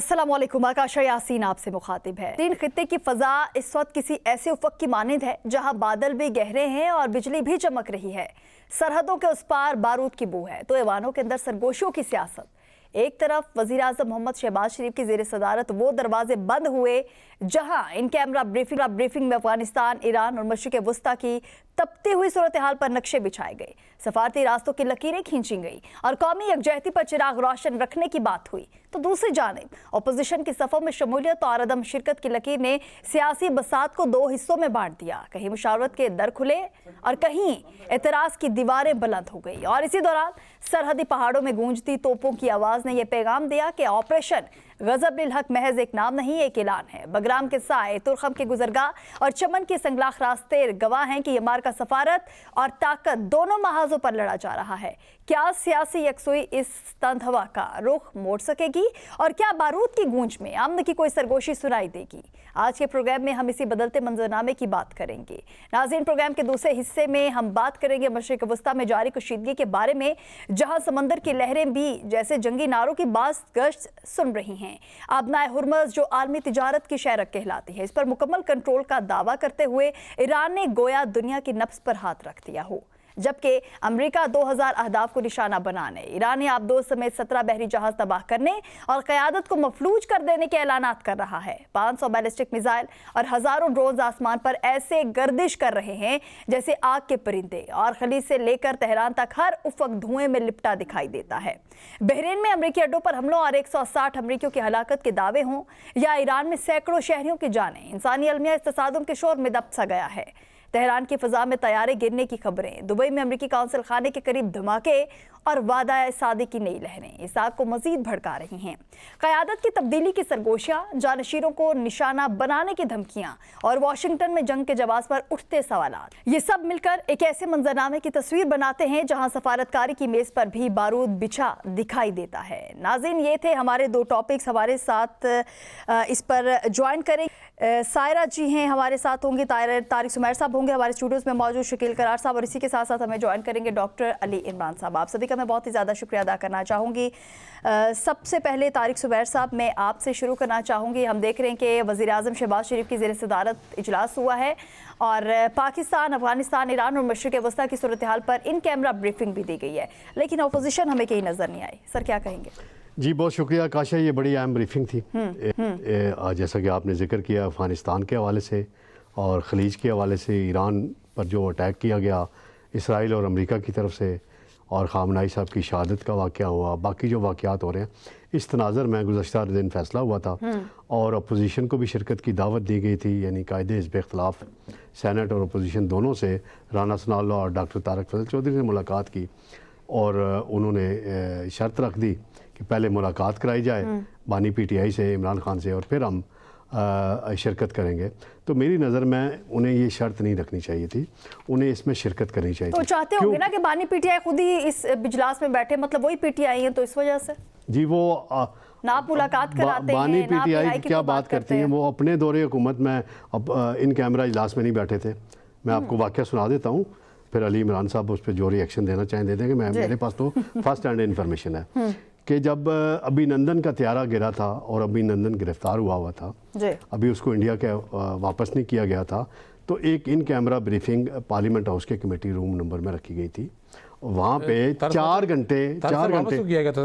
अस्सलामुअलैकुम। आकाशा यासीन आपसे मुखातिब है। तीन खित्ते की फजा इस वक्त किसी ऐसे उफक की मानिंद है जहां बादल भी गहरे हैं और बिजली भी चमक रही है। सरहदों के उस पार बारूद की बू है तो ऐवानों के अंदर सरगोशियों की सियासत। एक तरफ वजीर आजम मोहम्मद शहबाज शरीफ की जेर सदारत वो दरवाजे बंद हुए जहां इन कैमरा ब्रीफिंग में अफगानिस्तान, ईरान और मशरिक वस्ता की तपती हुई सूरत हाल पर नक्शे बिछाए गए, सफारती रास्तों की लकीरें खींची गई और कौमी यकजहती पर चिराग रोशन रखने की बात हुई। तो दूसरी जानिब अपोजिशन की सफ़ों में शमूलियत और अदम शिरकत की लकीर ने सियासी बसात को दो हिस्सों में बांट दिया। कहीं मुशावरत के दर खुले और कहीं एतराज़ की दीवारें बुलंद हो गई। और इसी दौरान सरहदी पहाड़ों में गूंजती तोपों की आवाज़ ने यह पैगाम दिया कि ऑपरेशन गज़ब लिल हक महज एक नाम नहीं, एक ऐलान है। बगराम के साए, तुरखम के गुजरगाह और चमन के संगलाख रास्ते गवाह हैं कि ये मार्का सफारत और ताकत दोनों महाजों पर लड़ा जा रहा है। क्या सियासी यकसुई इस तंद हवा का रुख मोड़ सकेगी और क्या बारूद की गूंज में अमन की कोई सरगोशी सुनाई देगी? आज के प्रोग्राम में हम इसी बदलते मंजरनामे की बात करेंगे। नाज़रीन, प्रोग्राम के दूसरे हिस्से में हम बात करेंगे मशरिक वस्ता में जारी कशीदगी के बारे में, जहां समंदर की लहरें भी जैसे जंगी नारों की बास गश्त सुन रही हैं। आबनाए हुर्मज़ जो आलमी तिजारत की शहरक कहलाती है, इस पर मुकम्मल कंट्रोल का दावा करते हुए ईरान ने गोया दुनिया की नफ्स पर हाथ रख दिया हो, जबकि अमेरिका 2000 अहदाफ को निशाना बनाने, ईरानी आबदोज समेत 17 बहरी जहाज तबाह करने और क़यादत को मफलूज कर देने के ऐलानात कर रहा है। 500 बैलिस्टिक मिसाइल और हज़ारों ड्रोन आसमान पर ऐसे गर्दिश कर रहे हैं जैसे आग के परिंदे, और खलीज से लेकर तेहरान तक हर उफक धुएं में लिपटा दिखाई देता है। बहरीन में अमरीकी अड्डों पर हमलों और 160 अमरीकियों की हलाकत के दावे हों या ईरान में सैकड़ों शहरियों की जानें, इंसानी अलमिया इस तसादुम के शोर में दब सा गया है। तेहरान की फिजा में तैयारे गिरने की खबरें, दुबई में अमरीकी काउंसिल खाने के करीब धमाके और वादा सादी की नई लहरें इस आग को मजीद भड़का रही हैं। क़यादत की तब्दीली की सरगोशियां, जानशीरों को निशाना बनाने की धमकियां और वाशिंगटन में जंग के जवाब पर उठते सवालात, ये सब मिलकर एक ऐसे मंजरनामे की तस्वीर बनाते हैं जहां सफारतकारी की मेज़ पर भी बारूद बिछा दिखाई देता है। नाज़रीन, ये थे हमारे दो टॉपिक्स। हमारे साथ इस पर ज्वाइन करें सायरा जी हैं, हमारे साथ होंगे तारिक सुमैर साहब होंगे हमारे स्टूडियोज़ में मौजूद, शकील करार साहब, और इसी के साथ साथ हमें ज्वाइन करेंगे डॉक्टर अली इमरान साहब। आप सभी का मैं बहुत ही ज़्यादा शुक्रिया अदा करना चाहूँगी। सबसे पहले तारिक सुमैर साहब, मैं आपसे शुरू करना चाहूँगी। हम देख रहे हैं कि वज़ीर आज़म शहबाज शरीफ की ज़ेर सदारत इजलास हुआ है और पाकिस्तान, अफगानिस्तान, ईरान और मशरिक वस्ता की सूरत हाल पर इन कैमरा ब्रीफिंग भी दी गई है, लेकिन अपोजिशन हमें कहीं नज़र नहीं आई। सर, क्या कहेंगे? जी, बहुत शुक्रिया काशा, ये बड़ी अहम ब्रीफिंग थी। जैसा कि आपने जिक्र किया अफ़गानिस्तान के हवाले से और ख़लीज के हवाले से, ईरान पर जो अटैक किया गया इसराइल और अमेरिका की तरफ से, और ख़ामनाई साहब की शहादत का वाक़या हुआ, बाकी जो वाक़यात हो रहे हैं, इस तनाज़र में गुज़श्ता दिन फ़ैसला हुआ था और अपोजिशन को भी शिरकत की दावत दी गई थी। यानी कायदे हिज़्ब इख्तिलाफ़ सैनेट और अपोजिशन दोनों से राना सनाउल्लाह और डॉक्टर तारक फजल चौधरी ने मुलाकात की और उन्होंने शर्त रख दी कि पहले मुलाकात कराई जाए बानी PTI से, इमरान खान से, और फिर हम शिरकत करेंगे। तो मेरी नज़र में उन्हें ये शर्त नहीं रखनी चाहिए थी, उन्हें इसमें शिरकत करनी चाहिए। तो चाहते होंगे ना कि बानी PTI खुद ही इस इजलास में बैठे, मतलब वही PTI हैं, तो इस वजह से जी वो ना आप मुलाकात कराते बानी हैं, ना PTI क्या बात करती हैं, वो अपने दौरे हुकूमत में अब इन कैमरा इजलास में नहीं बैठे थे। मैं आपको वाक़या सुना देता हूँ, फिर अली इमरान साहब उस पर जो रिएक्शन देना चाहें दे देंगे। मेरे पास तो फर्स्ट हैंड इन्फॉर्मेशन है कि जब अभिनंदन का त्यारा गिरा था और अभिनंदन गिरफ्तार हुआ था, अभी उसको इंडिया के वापस नहीं किया गया था, तो एक in camera briefing parliament house के कमेटी रूम नंबर में रखी गई थी। वहाँ पे 4 घंटे किया गया था।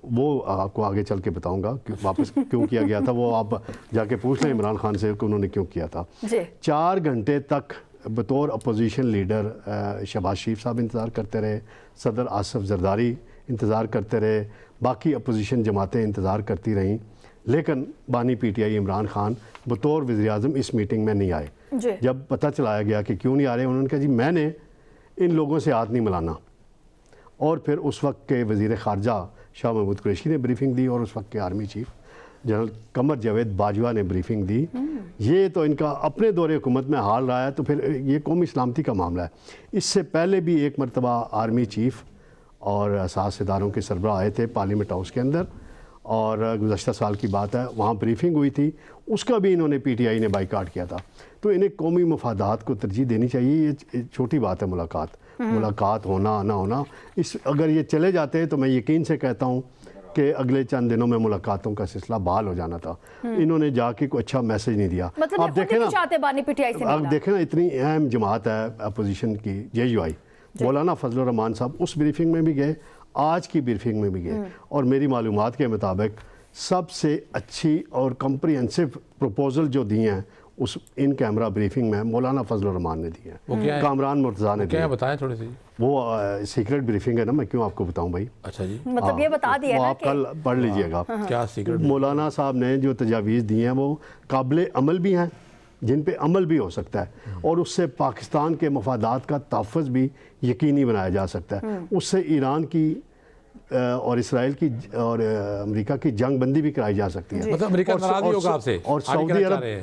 वो आपको आगे चल के बताऊंगा कि वापस क्यों किया गया था, वो आप जाके पूछ लें इमरान खान से कि उन्होंने क्यों किया था। 4 घंटे तक बतौर अपोजिशन लीडर शहबाज शरीफ साहब इंतज़ार करते रहे, सदर आसिफ जरदारी इंतज़ार करते रहे, बाकी अपोजिशन जमातें इंतज़ार करती रहीं, लेकिन बानी PTI इमरान खान बतौर वज़ीर आज़म इस मीटिंग में नहीं आए। जब पता चलाया गया कि क्यों नहीं आ रहे, उन्होंने कहा जी मैंने इन लोगों से हाथ नहीं मिलाना। और फिर उस वक्त के वज़ीर ख़ारजा शाह महमूद कुरैशी ने ब्रीफिंग दी और उस वक्त के army chief general Qamar Javed Bajwa ने ब्रीफिंग दी। ये तो इनका अपने दौरे हुकूमत में हाल रहा है, तो फिर ये कौमी सलामती का मामला है। इससे पहले भी एक मरतबा आर्मी चीफ और असास इदारों के सरबराह आए थे पार्लियामेंट हाउस के अंदर, और गुज़श्ता साल की बात है, वहाँ ब्रीफिंग हुई थी, उसका भी इन्होंने PTI ने बाइकाट किया था। तो इन्हें कौमी मफादात को तरजीह देनी चाहिए। ये छोटी बात है मुलाकात होना ना होना। अगर ये चले जाते हैं तो मैं यकीन से कहता हूँ कि अगले चंद दिनों में मुलाकातों का सिलसिला बहाल हो जाना था। इन्होंने जाके कोई अच्छा मैसेज नहीं दिया। मतलब आप देखें ना, अब देखें ना, इतनी अहम जमात है अपोजिशन की JUI, मौलाना फजलुर रहमान साहब उस ब्रीफिंग में भी गए, आज की ब्रीफिंग में भी गए, और मेरी मालूमात के मुताबिक सबसे अच्छी और कम्प्रिहेंसिव प्रपोजल जो दिए हैं उस इन कैमरा ब्रीफिंग में मौलाना फजलुर रहमान ने दिए हैं, कामरान मुर्तज़ा ने दिए। बताएं थोड़ी सी। वो सीक्रेट ब्रीफिंग है ना, मैं क्यों आपको बताऊं भाई। अच्छा जी, मतलब ये बता दिया वो ना आप कल पढ़ लीजिएगा। क्या सीक्रेट? मौलाना साहब ने जो तजावीज़ दी हैं वो काबिल अमल भी हैं, जिन पे अमल भी हो सकता है, और उससे पाकिस्तान के मफादात का तहफ़्फ़ुज़ भी यकीनी बनाया जा सकता है। उससे ईरान की और इसराइल की और अमेरिका की जंग बंदी भी कराई जा सकती है। मतलब अमेरिका नाराज़ भी होगा आपसे। और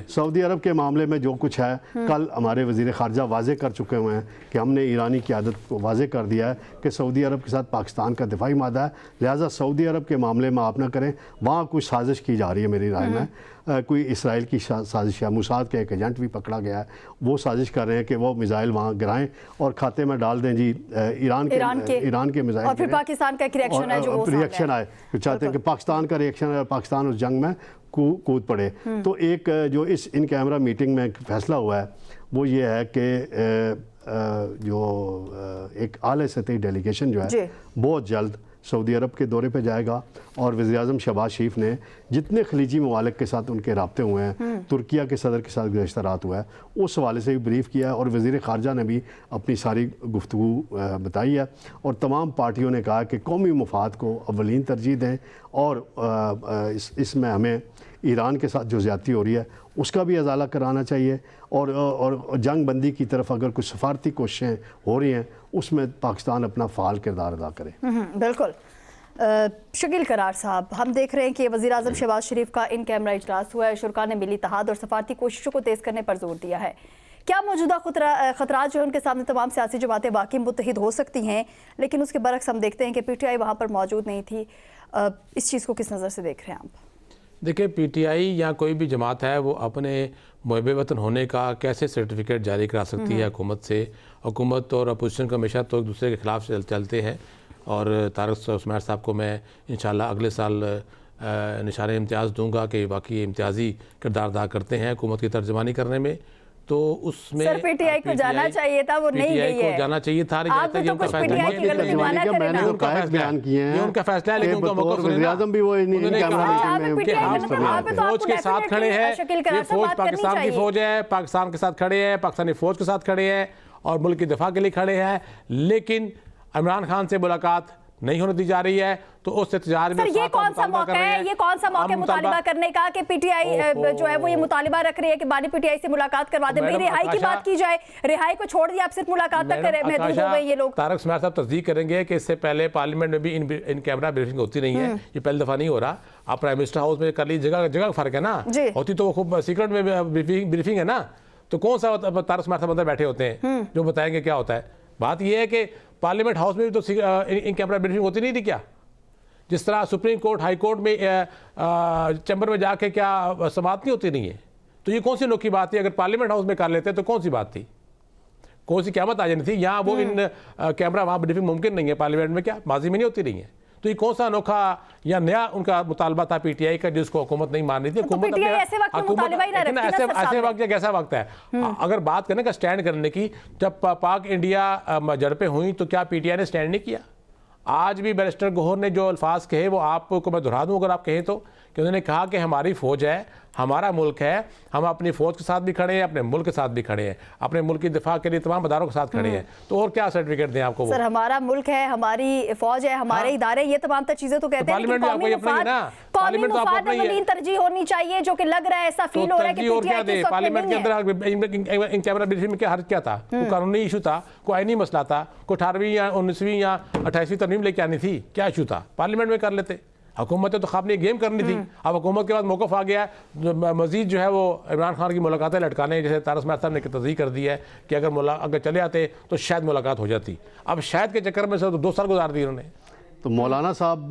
सऊदी अरब के मामले में जो कुछ है, कल हमारे वज़ीर ख़ारजा वाजे कर चुके हुए हैं कि हमने ईरानी क़यादत को वाजे कर दिया है कि सऊदी अरब के साथ पाकिस्तान का दिफाई मादा है, लिहाजा सऊदी अरब के मामले में आप ना करें। वहाँ कुछ साजिश की जा रही है मेरी राय में, कोई इसराइल की साजिश है। मुसाद के एक एजेंट भी पकड़ा गया है, वो साजिश कर रहे हैं कि वो मिसाइल वहाँ गिराएं और खाते में डाल दें जी ईरान के मिसाइल, और फिर पाकिस्तान का एक रिएक्शन है, जो रिएक्शन आए, चाहते हैं कि पाकिस्तान का रिएक्शन है और पाकिस्तान उस जंग में कूद पड़े। तो एक जो इस इन कैमरा मीटिंग में फैसला हुआ है वो ये है कि जो एक आले सतही डेलीगेशन जो है बहुत जल्द सऊदी अरब के दौरे पे जाएगा, और वज़ीर-ए-आज़म शहबाज शरीफ ने जितने खलीजी ममालिक के साथ उनके राब्ते हुए हैं, तुर्किया के सदर के साथ गुज़श्ता रात हुआ है, उस हवाले से भी ब्रीफ़ किया है, और वज़ीर ख़ारजा ने भी अपनी सारी गुफ्तगू बताई है, और तमाम पार्टियों ने कहा कि कौमी मफाद को अव्वलीन तरजीह दें, और इसमें हमें ईरान के साथ जो ज़्यादती हो रही है उसका भी अजाला कराना चाहिए, और जंग बंदी की तरफ अगर कुछ सफारती कोशिशें हो रही हैं उसमें पाकिस्तान अपना फ़ाल किरदार अदा करे। बिल्कुल। शकील करार साहब, हम देख रहे हैं कि वज़ीर-ए-आज़म शहबाज शरीफ का इन कैमरा इजलास हुआ है, शुरा ने मिली इत्तेहाद और सफारती कोशिशों को तेज़ करने पर जोर दिया है। क्या मौजूदा खतरात जो है उनके सामने तमाम सियासी जमातें वाकई मुत्तहिद हो सकती हैं, लेकिन उसके बरक्स हम देखते हैं कि PTI वहाँ पर मौजूद नहीं थी। इस चीज़ को किस नज़र से देख रहे हैं आप? देखिए, PTI या कोई भी जमात है वो अपने मुहब्बे वतन होने का कैसे सर्टिफिकेट जारी करा सकती है हुकूमत से। हुकूमत और अपोजिशन का हमेशा तो एक दूसरे के ख़िलाफ़ चलते हैं, और तारक उस्मैर साहब को मैं इंशाल्लाह अगले साल निशान इम्तियाज़ दूंगा कि वाकई इम्तियाज़ी किरदार अदा करते हैं हुकूमत की तर्जमानी करने में। तो उसमें सर PTI को जाना चाहिए था, वो नहीं गई है। जाना चाहिए था, आप तो कुछ PTI की गलती माना करें ना। उनका बयान किए हैं, उनका फैसला है, लेकिन उनका मौका वज़ीर-ए-आज़म भी वो फौज के साथ खड़े हैं, ये फौज पाकिस्तान की फौज है, पाकिस्तान के साथ खड़े हैं, पाकिस्तानी फौज के साथ खड़े हैं और मुल्क की दिफा के लिए खड़े हैं, लेकिन इमरान खान से मुलाकात नहीं होने दी जा रही है। तो उस इंतजार में ये कौन सा मौका है, ये कौन सा मौका मुतालिबा करने का कि PTI जो है वो ये मुतालिबा रख रही है कि बानी PTI से मुलाकात करवा दे, मेरी रिहाई की बात की जाए, रिहाई को छोड़ दिया, आप सिर्फ मुलाकात तक करें, महदूद हो गए ये लोग। तारक उस्मैर साहब तस्दीक करेंगे कि इससे पहले पार्लियामेंट में भी इन कैमरा ब्रीफिंग होती नहीं है, ये पहली दफा नहीं हो रहा। आप प्राइम मिनिस्टर हाउस में कर लीजिए, जगह का फर्क है ना, होती तो वो खूब सीक्रेट में ब्रीफिंग है ना, तो कौन सा तारक उस्मैर साहब अंदर बैठे होते हैं जो बताएंगे क्या होता है। बात यह है कि पार्लियामेंट हाउस में भी तो इन कैमरा ब्रीफिंग होती नहीं थी क्या? जिस तरह सुप्रीम कोर्ट हाई कोर्ट में चैम्बर में जाके क्या समाअत नहीं होती नहीं है? तो ये कौन सी अनोखी बात थी? अगर पार्लियामेंट हाउस में कर लेते तो कौन सी बात थी, कौन सी क़यामत आ जानी थी? यहाँ वो इन कैमरा वहाँ ब्रीफिंग मुमकिन नहीं है, पार्लियामेंट में क्या माजी में नहीं होती नहीं है? तो ये कौन सा अनोखा या नया उनका मुतालबा था PTI का जिसको हुकूमत नहीं मान रही थी? ऐसे वक्त या कैसा वक्त है? अगर बात करने का स्टैंड करने की, जब पाक इंडिया झड़पें हुई तो क्या PTI ने स्टैंड नहीं किया? आज भी बैरिस्टर गौहर ने जो अल्फाज कहे वो आपको मैं दोहरा दूँ अगर आप कहें तो, कि उन्होंने कहा कि हमारी फ़ौज है, हमारा मुल्क है, हम अपनी फ़ौज के साथ भी खड़े हैं, अपने मुल्क के साथ भी खड़े हैं, अपने मुल्क की दिफा के लिए तमाम अदारों के साथ खड़े हैं। तो और क्या सर्टिफिकेट दें आपको? सर हमारा मुल्क है, हमारी फ़ौज है, हमारे इदारे, ये तमाम चीज़ें तो कहते हैं, कौमी मुफाद में तरजीह होनी चाहिए, जो कि लग रहा है, ऐसा फील हो रहा है कि पार्लियामेंट के अंदर इन कैमरा ब्रीफिंग में क्या हर्ज क्या था? कोई कानूनी इशू था, कोई आईनी मसला था, कोई 18वीं या 19वीं या 28वीं तरमीम लेके आनी थी, क्या इशू था? पार्लियामेंट में कर लेते। हुकूमत तो ख़ाब ने गेम करनी थी, अब हुकूमत के बाद मौक़िफ़ आ गया मज़ीद जो है वो इमरान खान की मुलाकातें लटकाने, जैसे तारक उस्मैर साहब ने तस्दीक कर दी है कि अगर चले आते तो शायद मुलाकात हो जाती। अब शायद के चक्कर में से तो 2 साल गुजार दिए उन्होंने। तो मौलाना साहब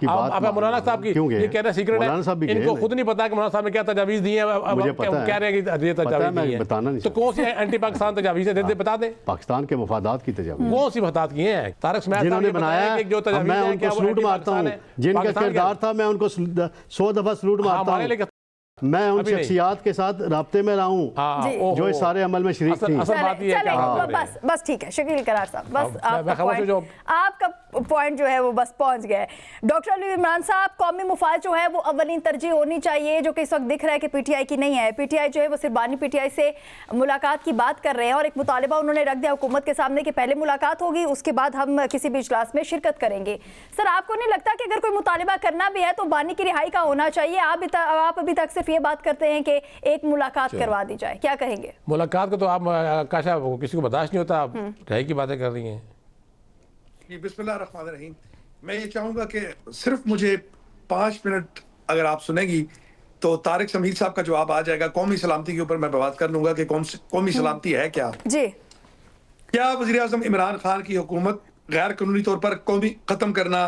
की बात आप मौलाना साहब की क्यों गए? ये कह रहे हैं सीक्रेट मौलाना साहब भी है, गए इनको ना। खुद नहीं पता कि मौलाना साहब ने क्या तजावीज़ दी है, मुझे पता है। कह रहे हैं कि ये तजावीज़ दी है, बताना नहीं तो कौन सी एंटी पाकिस्तान तजावीज़ है, बता दें पाकिस्तान के मफादात की तजावीज़ कौन सी बता किए हैं। तारक स्मैथ जिन्होंने बनाया, जो तजावीज़ मैं है उनको क्या वो सलूट एंटी मारता हूँ, पाकिस्तान है? जिनका पाकिस्तान के- किरदार था मैं उनको 100 दफा सलूट मारता हमारे हूँ। लिए मैं उन अभी नहीं। शख्सियात के साथ राब्ते में रहा हूँ जी। जो इस सारे अमल में शरीक थी। असल बात ये है कि आप- बस ठीक है शकील करार साहब, बस मैं खबर से जो- आपका पॉइंट जो है वो बस पहुंच गया है। डॉक्टर अली इमरान साहब, कौमी मुफाद जो है वो अवलीन तरजीह होनी चाहिए, जो कि इस वक्त दिख रहा है कि पीटीआई की नहीं है। पीटीआई जो है वो सिर्फ बानी पीटीआई से मुलाकात की बात कर रहे हैं और एक मुतालिबा उन्होंने रख दिया हुकूमत के सामने कि पहले मुलाकात होगी, उसके बाद हम किसी भी इजलास में शिरकत करेंगे। सर, आपको नहीं लगता कि अगर कोई मुतालिबा करना भी है तो बानी की रिहाई का होना चाहिए? आप अभी तक सिर्फ ये बात करते हैं कि एक मुलाकात करवा दी जाए, क्या कहेंगे? मुलाकात को तो आप काशा किसी को बर्दाश्त नहीं होता, आप रहे की बातें कर रही हैं। बिस्मिल्लाहिर्रहमानिर्रहीम। मैं ये चाहूंगा कि सिर्फ मुझे 5 मिनट अगर आप सुनेगी तो तारिक शमीर साहब का जवाब आ जाएगा। कौमी सलामती के ऊपर मैं बात कर लूंगा कि कौमी सलामती है क्या। जी, क्या वज़ीर आज़म इमरान खान की हुकूमत गैर कानूनी तौर पर कौमी खत्म करना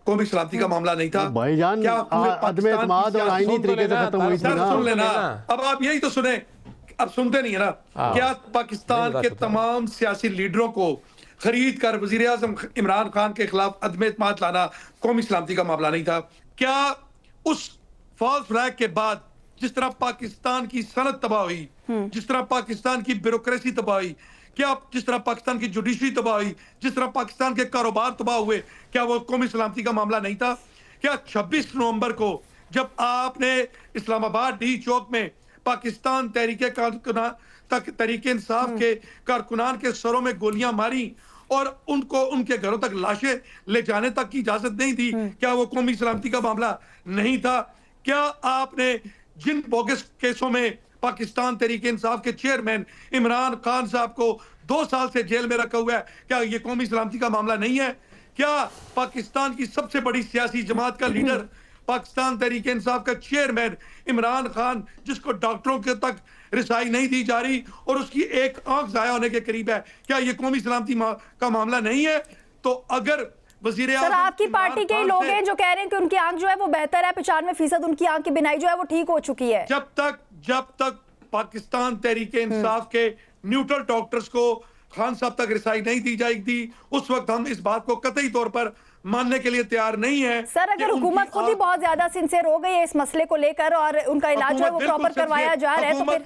कौमी सलामती का मामला नहीं था? भाईजान क्या पूरे अदम पाकिस्तान की एतमाद और सियासत- आईनी तरीके से खत्म हुई थी सर ना। सुन लेना, ना। अब आप यही तो सुने, अब सुनते नहीं है ना। क्या पाकिस्तान के तमाम सियासी लीडरों को खरीद कर वजीर आजम इमरान खान के खिलाफ अदम एतमाद लाना कौमी सलामती का मामला नहीं था? क्या उस फॉल्स फ्लैग के बाद जिस तरह पाकिस्तान की सनत तबाह हुई, जिस तरह पाकिस्तान की ब्यूरोक्रेसी तबाह हुई, क्या जिस तरह पाकिस्तान की जुडिशरी तबाह हुई, जिस तरह पाकिस्तान के कारोबार तबाह हुए, क्या वो कौमी सलामती का मामला नहीं था? क्या 26 नवंबर को जब आपने इस्लामाबाद डी चौक में पाकिस्तान तहरीक इंसाफ के कारकुनान के सरों में गोलियां मारी और उनको उनके घरों तक लाशें ले जाने तक की इजाजत नहीं दी, क्या वो कौमी सलामती का मामला नहीं था? क्या आपने जिन बोगस केसों में पाकिस्तान तहरीक इंसाफ के चेयरमैन इमरान खान साहब को 2 साल से जेल में रखा हुआ है, क्या ये कौमी सलामती का मामला नहीं है? क्या पाकिस्तान की सबसे बड़ी सियासी जमात का लीडर पाकिस्तान तहरीक इंसाफ का चेयरमैन इमरान खान, जिसको डॉक्टरों के तक रिसाई नहीं दी जा रही और उसकी एक आंख जाया होने के करीब है, क्या ये कौमी सलामती का मामला नहीं है? तो अगर वजीर सर, आपकी पार्टी के लोग हैं जो कह रहे हैं कि उनकी आंख जो है वो बेहतर है, 95% उनकी आंख की बिनाई जो है वो ठीक हो चुकी है। जब तक पाकिस्तान तहरीक इंसाफ के न्यूट्रल डॉक्टर्स को खान साहब तक रिसाई नहीं दी जाएगी, उस वक्त हम इस बात को कतई तौर पर मानने के लिए तैयार नहीं है। सर, अगर हुकूमत खुद ही बहुत ज्यादा सिंसियर हो गई है इस मसले को लेकर और उनका इलाज जो है वो प्रॉपर करवाया जा रहा है, तो फिर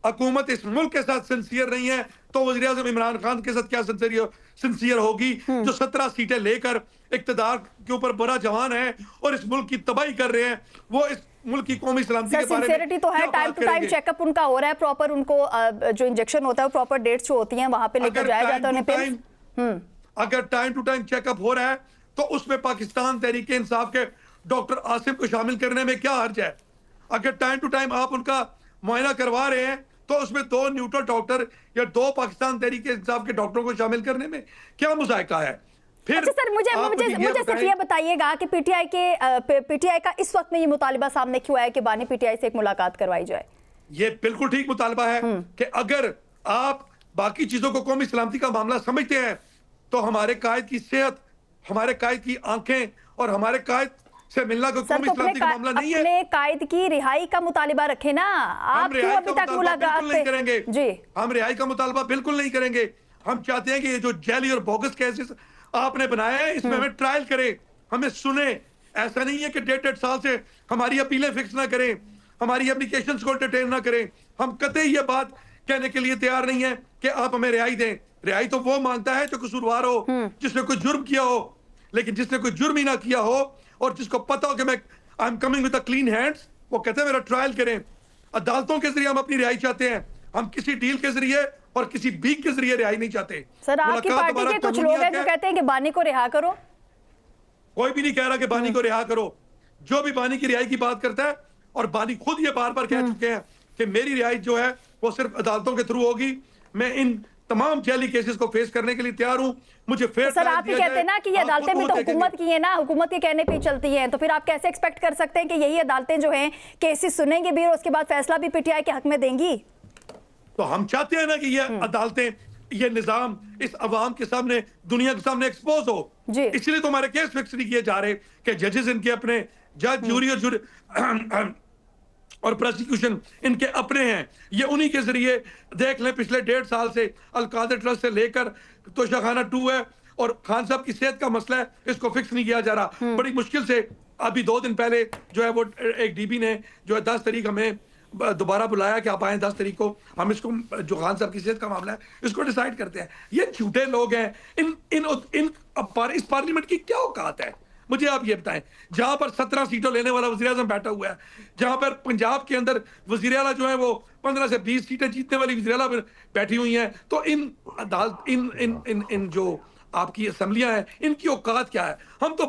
हुकूमत इस मुल्क के साथ सिंसियर नहीं है तो वज़ीर आज़म इमरान खान के साथ क्या सिंसियर होगी, जो 17 सीटें लेकर इक़्तिदार के ऊपर बड़ा जवान है और इस मुल्क की तबाही कर रहे हैं। वो इस मुल्क की कौमी सलामती के बारे में सिंसियरिटी तो है, टाइम टू टाइम चेकअप उनका हो रहा है, प्रॉपर उनको जो इंजेक्शन होता है प्रॉपर डेट्स जो होती हैं वहां पे लेकर जाया जाता है उन्हें। अगर टाइम टू टाइम चेकअप हो रहा है तो उसमें पाकिस्तान तहरीक इंसाफ के डॉक्टर आसिम को शामिल करने में क्या हर्ज है? अगर टाइम टू टाइम आप उनका मुआयना करवा रहे हैं तो उसमें 2 न्यूट्रल डॉक्टर या 2 पाकिस्तान तहरीक इंसाफ के डॉक्टरों को शामिल करने में क्या मुज़ायका है? फिर अच्छा सर, मुझे सिर्फ ये बताइएगा कि पीटीआई का इस वक्त में ये मुतालिबा सामने क्यों आया कि बानी पीटीआई से एक मुलाकात करवाई जाए? ये बिल्कुल ठीक मुतालबा है कि अगर आप बाकी चीजों को कौमी सलामती का मामला समझते हैं तो हमारे कायद की सेहत, हमारे कायद की आंखें और हमारे कायद से मिलना को कौमी सलामती का मामला नहीं है। अपने कायद की रिहाई का मुतालिबा रखे ना, आप क्यों अभी तक मुलाकात नहीं करेंगे जी? हम रिहाई का मुतालबा बिल्कुल नहीं करेंगे। हम चाहते हैं कि ये जो जैली और बोगस केसेस आपने बनाए हैं इसमें हमें ट्रायल करें, हमें सुने। ऐसा नहीं है कि 1.5 साल से हमारी अपीलें फिक्स ना करें, हमारी एप्लीकेशंस को एंटरटेन ना करें। हम कतई ये बात कहने के लिए तैयार नहीं है कि आप हमें रिहाई दें। रिहाई तो वो मांगता है जो कसूरवार हो, जिसने कोई जुर्म किया हो, लेकिन जिसने कोई जुर्म ही ना किया हो और जिसको पता हो कि मैं I am coming with clean hands, वो कहते हैं मेरा ट्रायल करें। अदालतों के जरिए हम अपनी रिहाई चाहते हैं, हम किसी डील के जरिए और किसी बीक के जरिए रिहाई नहीं चाहते। सर, आपकी पार्टी के कुछ लोग हैं जो कहते हैं कि बानी को रिहा करो। कोई भी नहीं कह रहा कि बानी को रिहा करो। जो भी बानी की रिहाई की बात करता है, और बानी खुद ये बार बार कह चुके हैं कि मेरी रिहाई जो है वो सिर्फ अदालतों के थ्रू होगी। मैं इन तमाम जैली केसेस को फेस करने के लिए तैयार हूं। मुझे फेयर सर, आप ये कहते हैं ना कि ये अदालतें भी तो हुकूमत की है ना, हुकूमत के कहने पे ही चलती हैं, तो फिर आप कैसे एक्सपेक्ट कर सकते हैं कि यही अदालतें जो हैं केसेस सुनेंगी भी और उसके बाद फैसला भी पीटीआई के हक में देंगी? तो हम चाहते हैं ना कि ये अदालतें ये निजाम इस अवाम के सामने, दुनिया के सामने एक्सपोज हो। इसलिए तो हमारे केस फिक्स नहीं किए जा रहे कि जजेस इनके अपने, जज, जूरी और प्रोसिक्यूशन इनके अपने हैं। ये उन्हीं के जरिए देख लें, पिछले 1.5 साल से अल-कादर ट्रस्ट से लेकर तोशाखाना 2 है और खान साहब की सेहत का मसला है, इसको फिक्स नहीं किया जा रहा। बड़ी मुश्किल से अभी 2 दिन पहले जो है वो एक डीबी ने जो है 10 तारीख हमें दोबारा बुलाया कि आप आए 10 तारीख को, हम इसको जो खान साहब की सेहत का मामला है इसको डिसाइड करते हैं। ये झूठे लोग हैं। इस पार्लियामेंट की क्या औकात है, मुझे आप ये बताएं। जहां पर 17 सीटों लेने वाला वज़ीर आज़म बैठा हुआ है, जहां पर पंजाब के अंदर वज़ीर आला जो है वो 15 से 20 सीटें जीतने वाली वज़ीर आला बैठी हुई हैं, तो इन अदालत इन जो आपकी असेंबलियां हैं, इनकी औकात क्या है? हम तो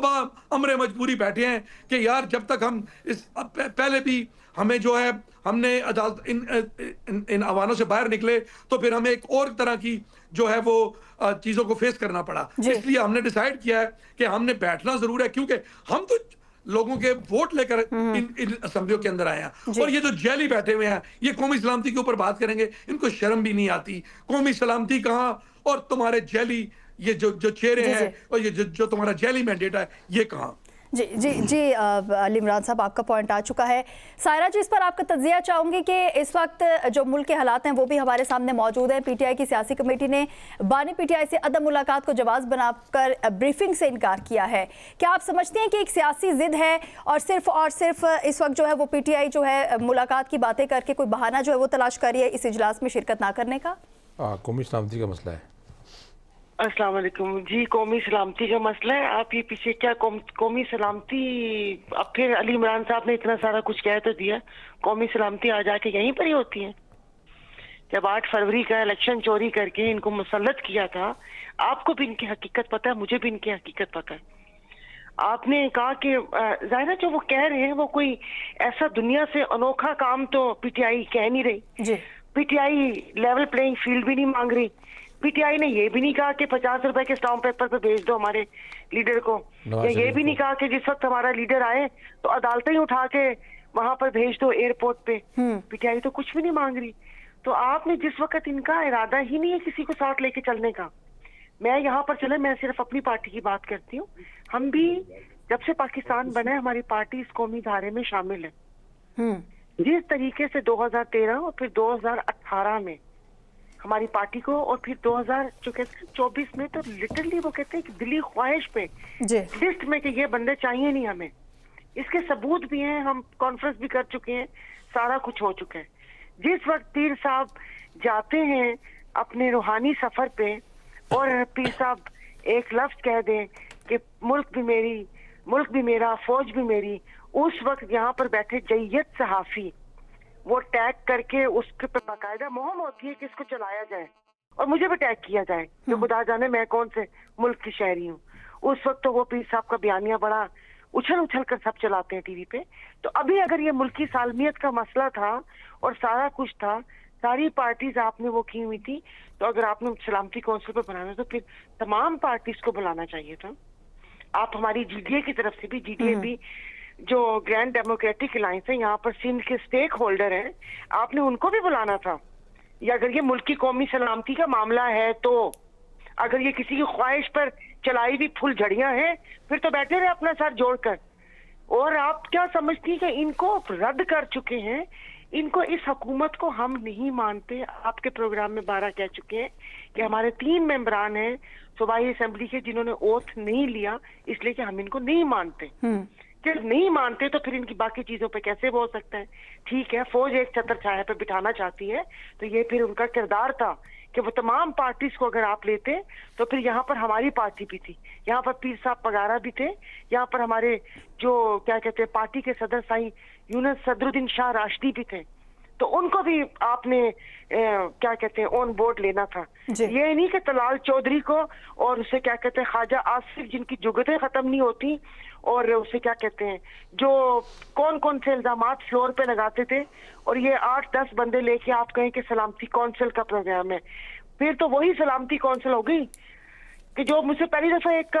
अमरे मजबूरी बैठे हैं कि यार जब तक हम इस पहले भी हमें जो है हमने अदालत इन आवानों से बाहर निकले तो फिर हमें एक और तरह की जो है वो चीजों को फेस करना पड़ा। इसलिए हमने डिसाइड किया है कि हमने बैठना जरूर है, क्योंकि हम तो लोगों के वोट लेकर इन असेंबलियों के अंदर आए हैं। और ये जो जेली बैठे हुए हैं, ये कौमी सलामती के ऊपर बात करेंगे, इनको शर्म भी नहीं आती। कौमी सलामती कहाँ और तुम्हारे जेली ये जो चेहरे हैं और ये जो तुम्हारा जेली मैंडेट है, ये कहाँ? जी जी जी अली इमरान साहब, आपका पॉइंट आ चुका है। सायरा जी, इस पर आपका तज्जिया चाहूँगी कि इस वक्त जो मुल्क के हालात हैं वो भी हमारे सामने मौजूद हैं। पीटीआई की सियासी कमेटी ने बानी पीटीआई से अदम मुलाकात को जवाब बनाकर ब्रीफिंग से इनकार किया है। क्या आप समझते हैं कि एक सियासी जिद है और सिर्फ इस वक्त जो है वो पीटीआई जो है मुलाकात की बातें करके कोई बहाना जो है वो तलाश कर रही है इस इजलास में शिरकत ना करने का? कौमी सलामती का मसला है। अस्सलाम वालेकुम जी। कौमी सलामती का मसला है। आप ये पीछे क्या कौमी सलामती, अब फिर अली इमरान साहब ने इतना सारा कुछ कह तो दिया, कौमी सलामती आ जाके यहीं पर ही होती है। जब 8 फरवरी का इलेक्शन चोरी करके इनको मुसल्लत किया था, आपको भी इनकी हकीकत पता है, मुझे भी इनकी हकीकत पता है। आपने कहा कि ज़ाहिर जो वो कह रहे हैं वो कोई ऐसा दुनिया से अनोखा काम तो पीटीआई कह नहीं रही। पीटीआई लेवल प्लेइंग फील्ड भी नहीं मांग रही। पीटीआई ने ये भी नहीं कहा कि 50 रुपए के स्टाम्प पेपर पे भेज दो हमारे लीडर को, या ये भी नहीं कहा कि जिस वक्त हमारा लीडर आए तो अदालतें ही उठा के वहां पर भेज दो एयरपोर्ट पे। पीटीआई तो कुछ भी नहीं मांग रही। तो आपने जिस वक्त इनका इरादा ही नहीं है किसी को साथ लेके चलने का, मैं यहाँ पर चले, मैं सिर्फ अपनी पार्टी की बात करती हूँ। हम भी जब से पाकिस्तान बना है हमारी पार्टी इस कौमी धारे में शामिल है। जिस तरीके से 2013 और फिर 2018 में हमारी पार्टी को, और फिर 2024 में तो लिटरली वो कहते हैं कि दिली ख्वाहिश पे लिस्ट में कि ये बंदे चाहिए नहीं हमें। इसके सबूत भी हैं, हम कॉन्फ्रेंस भी कर चुके हैं, सारा कुछ हो चुका है। जिस वक्त पीर साहब जाते हैं अपने रूहानी सफर पे और पीर साहब एक लफ्ज कह दें कि मुल्क भी मेरा, फौज भी मेरी, उस वक्त यहाँ पर बैठे जय्यद सहाफी वो टैग करके उसके पर बाकायदा मुहिम होती है कि इसको चलाया जाए और मुझे भी टैग किया जाए जो खुदा जाने मैं कौन से मुल्क की शहरी हूँ। उस वक्त तो वो पीर साहब का बयानिया बड़ा उछल कर सब चलाते हैं टीवी पे। तो अभी अगर ये मुल्की सालमियत का मसला था और सारा कुछ था, सारी पार्टीज आपने वो की हुई थी, तो अगर आपने सलामती काउंसिल पे बनाना तो फिर तमाम पार्टीज को बुलाना चाहिए था। आप हमारी जीडीए की तरफ से भी, जीडीए भी जो ग्रैंड डेमोक्रेटिक अलायंस है, यहाँ पर सिंध के स्टेक होल्डर हैं, आपने उनको भी बुलाना था। या अगर ये मुल्क की कौमी सलामती का मामला है तो अगर ये किसी की ख्वाहिश पर चलाई हुई फुलझड़ियां हैं फिर तो बैठे रहे अपना सर जोड़कर। और आप क्या समझती है कि इनको रद्द कर चुके हैं, इनको इस हुकूमत को हम नहीं मानते। आपके प्रोग्राम में 12 कह चुके हैं कि हमारे 3 मेंबरान हैं सूबाई असेंबली के जिन्होंने ओथ नहीं लिया, इसलिए कि हम इनको नहीं मानते। जब नहीं मानते तो फिर इनकी बाकी चीजों पे कैसे हो सकता है? ठीक है, फौज एक छत्र छाया पे बिठाना चाहती है तो ये फिर उनका किरदार था कि वो तमाम पार्टीज को अगर आप लेते तो फिर यहाँ पर हमारी पार्टी भी थी, यहाँ पर पीर साहब पगारा भी थे, यहाँ पर हमारे जो क्या कहते हैं पार्टी के सदर साईं यूनुस सदरुद्दीन शाह राशिदी भी थे, तो उनको भी आपने क्या कहते हैं ऑन बोर्ड लेना था। ये नहीं कि तलाल चौधरी को और उसे क्या कहते हैं ख्वाजा आसिफ जिनकी जुगतें खत्म नहीं होती और उसे क्या कहते हैं जो कौन से इल्जामात फ्लोर पे लगाते थे और ये 8-10 बंदे लेके आप कहें कि सलामती काउंसिल का प्रोग्राम है, फिर तो वही सलामती काउंसिल हो गई कि जो मुझसे पहली दफा एक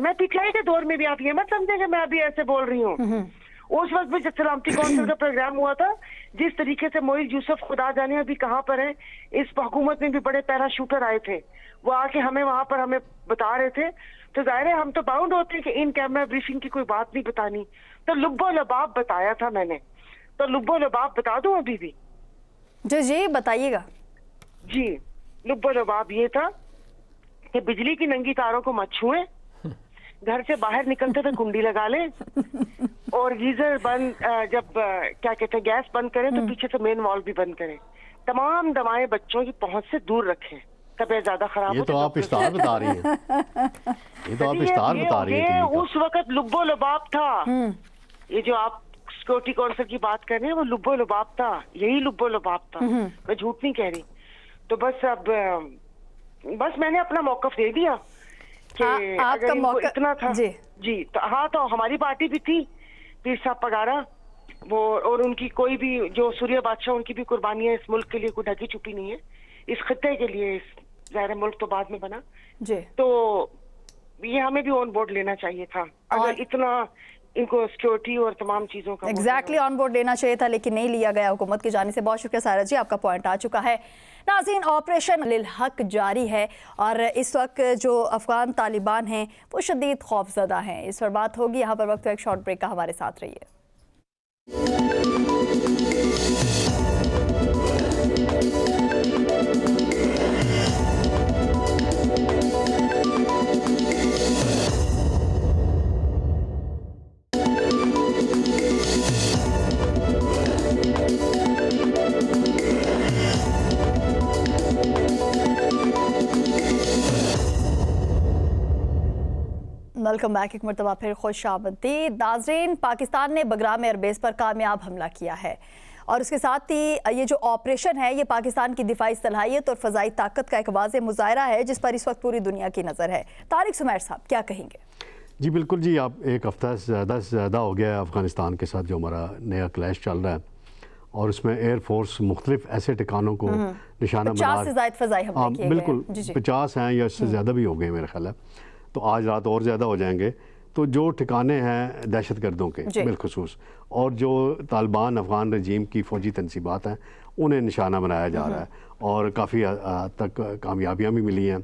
मैं पीटीआई के दौर में भी, आप ये मत समझे कि मैं अभी ऐसे बोल रही हूँ, उस वक्त भी जब सलामती कौंसिल का प्रोग्राम हुआ था, जिस तरीके से मोइज यूसुफ खुदा जाने अभी कहाँ पर है, इस हुकूमत में भी बड़े पैराशूटर आए थे, वो आके हमें वहां पर हमें बता रहे थे, तो जाहिर है हम तो बाउंड होते हैं कि इन कैमरा ब्रीफिंग की कोई बात नहीं बतानी। तो लुब्बो लबाब बताया था मैंने, तो लुब्बो लबाब बता दूं अभी भी? जी बताइएगा। जी, लुब्बो लबाब ये था कि बिजली की नंगी तारों को मत छुएं, घर से बाहर निकलते हुए कुंडी लगा लें, और गीजर बंद जब क्या कहते हैं गैस बंद करें तो पीछे से मेन वॉल भी बंद करें, तमाम दवाएं बच्चों की पहुंच से दूर रखें, तबीयत ज्यादा खराब ये हो तो आप इस्तार बता रही हैं, ये तो आप इस्तार बता रही हैं। उस वक्त लुब्बो लबाब था। ये जो आप सिक्योरिटी काउंसिल की बात कर रहे हैं वो लुब्बो लबाब था, यही लुब्बो लबाब था, मैं झूठ नहीं कह रही। तो बस अब बस मैंने अपना मौकफ दे दिया कि आपका मौका इतना था। जी तो हाँ, तो हमारी पार्टी भी थी, पीर साहब पगारा वो, और उनकी कोई भी जो सूर्य बादशाह, उनकी भी कुर्बानियां इस मुल्क के लिए कोई ढकी छुपी नहीं है, इस खत्ते के लिए। इस ज़ाहिर मुल्क तो बाद में बना जी, तो ये हमें भी ऑन बोर्ड लेना चाहिए था, अगर इतना इनको सिक्योरिटी और तमाम चीजों का एग्जैक्टली ऑन बोर्ड लेना चाहिए था, लेकिन नहीं लिया गया हुकूमत की जानिब से। बहुत शुक्रिया सारा जी, आपका पॉइंट आ चुका है। नाज़रीन, ऑपरेशन लिल हक जारी है और इस वक्त जो अफगान तालिबान हैं वो शदीद खौफजदा हैं। इस पर बात होगी, यहाँ पर वक्त एक शॉर्ट ब्रेक का, हमारे साथ रहिए। वेलकम बैक, एक मरतबा फिर खुश आमदीद। नाज़रीन, पाकिस्तान ने बगराम एयरबेस पर कामयाब हमला किया है और उसके साथ ही ये जो ऑपरेशन है ये पाकिस्तान की दिफाई सलाहियत और फ़ज़ाई ताकत का एक वाज़ेह मुज़ाहिरा है जिस पर इस वक्त पूरी दुनिया की नज़र है। तारिक सुमैर साहब क्या कहेंगे? जी बिल्कुल जी, आप एक हफ़्ता से ज़्यादा हो गया है अफ़गानिस्तान के साथ जो हमारा नया क्लैश चल रहा है और उसमें एयरफोर्स मुख्तलिफ ऐसे ठिकानों को निशाना बना, 50 से ज़ायद फ़ज़ाई हमले किए गए। बिल्कुल 50 हैं या इससे ज़्यादा भी हो गए मेरा ख्याल है, तो आज रात और ज़्यादा हो जाएंगे। तो जो ठिकाने हैं दहशत गर्दों के बिलखुसूस और जो तालिबान अफ़गान रजीम की फ़ौजी तनसीबात हैं उन्हें निशाना बनाया जा रहा है और काफ़ी हद तक कामयाबियाँ भी मिली हैं।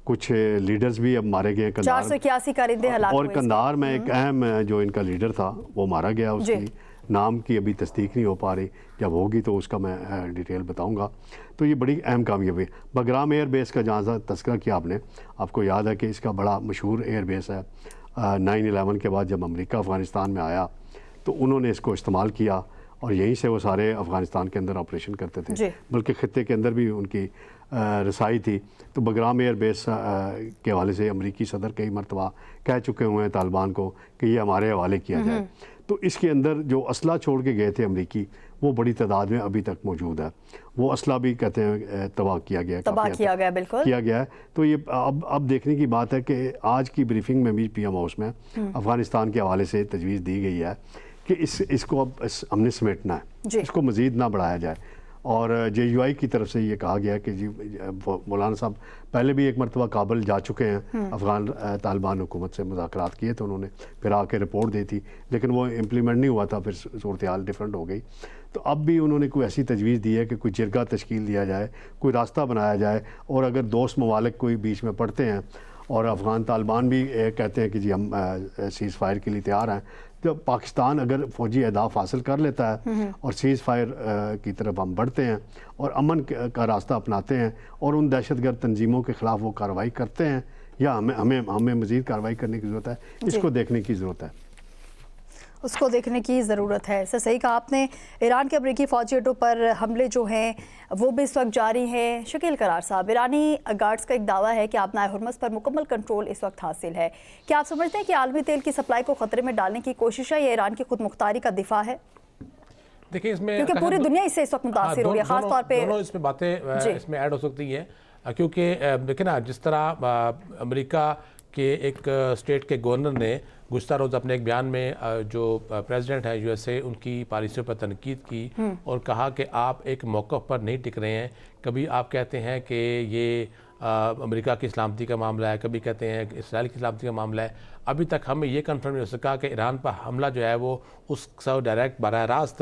कुछ लीडर्स भी अब मारे गए हैं। 481 कारिंदे हलाक हुए और कंधार में एक अहम जो इनका लीडर था वो मारा गया, उसकी नाम की अभी तस्दीक नहीं हो पा रही, जब होगी तो उसका मैं डिटेल बताऊंगा। तो ये बड़ी अहम कामयाबी। बगराम एयर बेस का जहाँ सा तस्करा किया आपने, आपको याद है कि इसका बड़ा मशहूर एयर बेस है। 9/11 के बाद जब अमेरिका अफ़गानिस्तान में आया तो उन्होंने इसको इस्तेमाल किया और यहीं से वो सारे अफ़गानिस्तान के अंदर ऑपरेशन करते थे, बल्कि ख़त्ते के अंदर भी उनकी रसाई थी। तो बगराम एयर बेस के हवाले से अमरीकी सदर कई मरतबा कह चुके हुए हैं तालिबान को कि ये हमारे हवाले किया जाए। तो इसके अंदर जो असला छोड़ के गए थे अमरीकी, वो बड़ी तादाद में अभी तक मौजूद है। वो असला भी कहते हैं तबाह किया गया, बिल्कुल किया गया है। तो ये अब देखने की बात है कि आज की ब्रीफिंग में भी PM हाउस में अफ़गानिस्तान के हवाले से तजवीज़ दी गई है कि इसको अब हमने समेटना है, इसको मज़ीद ना बढ़ाया जाए। और JUI की तरफ से ये कहा गया कि जी मौलाना साहब पहले भी एक मरतबा काबुल जा चुके हैं, अफ़गान तालिबान हुकूमत से मुज़ाकरात किए थे उन्होंने, फिर आके रिपोर्ट दी थी, लेकिन वो इम्प्लीमेंट नहीं हुआ था, फिर सूरत हाल डिफरेंट हो गई। तो अब भी उन्होंने कोई ऐसी तजवीज़ दी है कि कोई जिरगा तश्कील दिया जाए, कोई रास्ता बनाया जाए, और अगर दोस्त ममालिक कोई बीच में पड़ते हैं और अफ़गान तालिबान भी कहते हैं कि जी हम सीज़ फायर के लिए तैयार हैं, जब पाकिस्तान अगर फ़ौजी अहदाफ हासिल कर लेता है और सीज़ फायर की तरफ हम बढ़ते हैं और अमन का रास्ता अपनाते हैं और उन दहशतगर्द तंजीमों के ख़िलाफ़ वो कार्रवाई करते हैं, या हमें मज़ीद कार्रवाई करने की ज़रूरत है, इसको देखने की ज़रूरत है, उसको देखने की ज़रूरत है। सर सही कहा आपने। ईरान के अमरीकी फ़ौजी अड्डों पर हमले जो हैं वो भी इस वक्त जारी हैं। शकील करार साहब, ईरानी गार्ड्स का एक दावा है कि आपनाए हुर्मुज़ पर मुकम्मल कंट्रोल इस वक्त हासिल है। क्या आप समझते हैं कि आलमी तेल की सप्लाई को ख़तरे में डालने की कोशिश है या ईरान की खुद मुख्तारी का दिफा है? देखिए इसमें, क्योंकि पूरी दुनिया इससे इस वक्त मुतासिर हो रही है, खासतौर पर दोनों इसमें बातें इसमें ऐड हो सकती हैं, क्योंकि देखिए ना, जिस तरह अमेरिका के एक स्टेट के गवर्नर ने गुज़श्ता रोज़ अपने एक बयान में जो प्रेसिडेंट है USA उनकी पॉलिसियों पर तनकीद की और कहा कि आप एक मौक़िफ़ पर नहीं टिक रहे हैं। कभी आप कहते हैं कि ये अमेरिका की सलामती का मामला है, कभी कहते हैं इसराइल की सलामती का मामला है। अभी तक हमें ये कंफर्म नहीं हो सका कि ईरान पर हमला जो है वो उसका डायरेक्ट बराह रास्त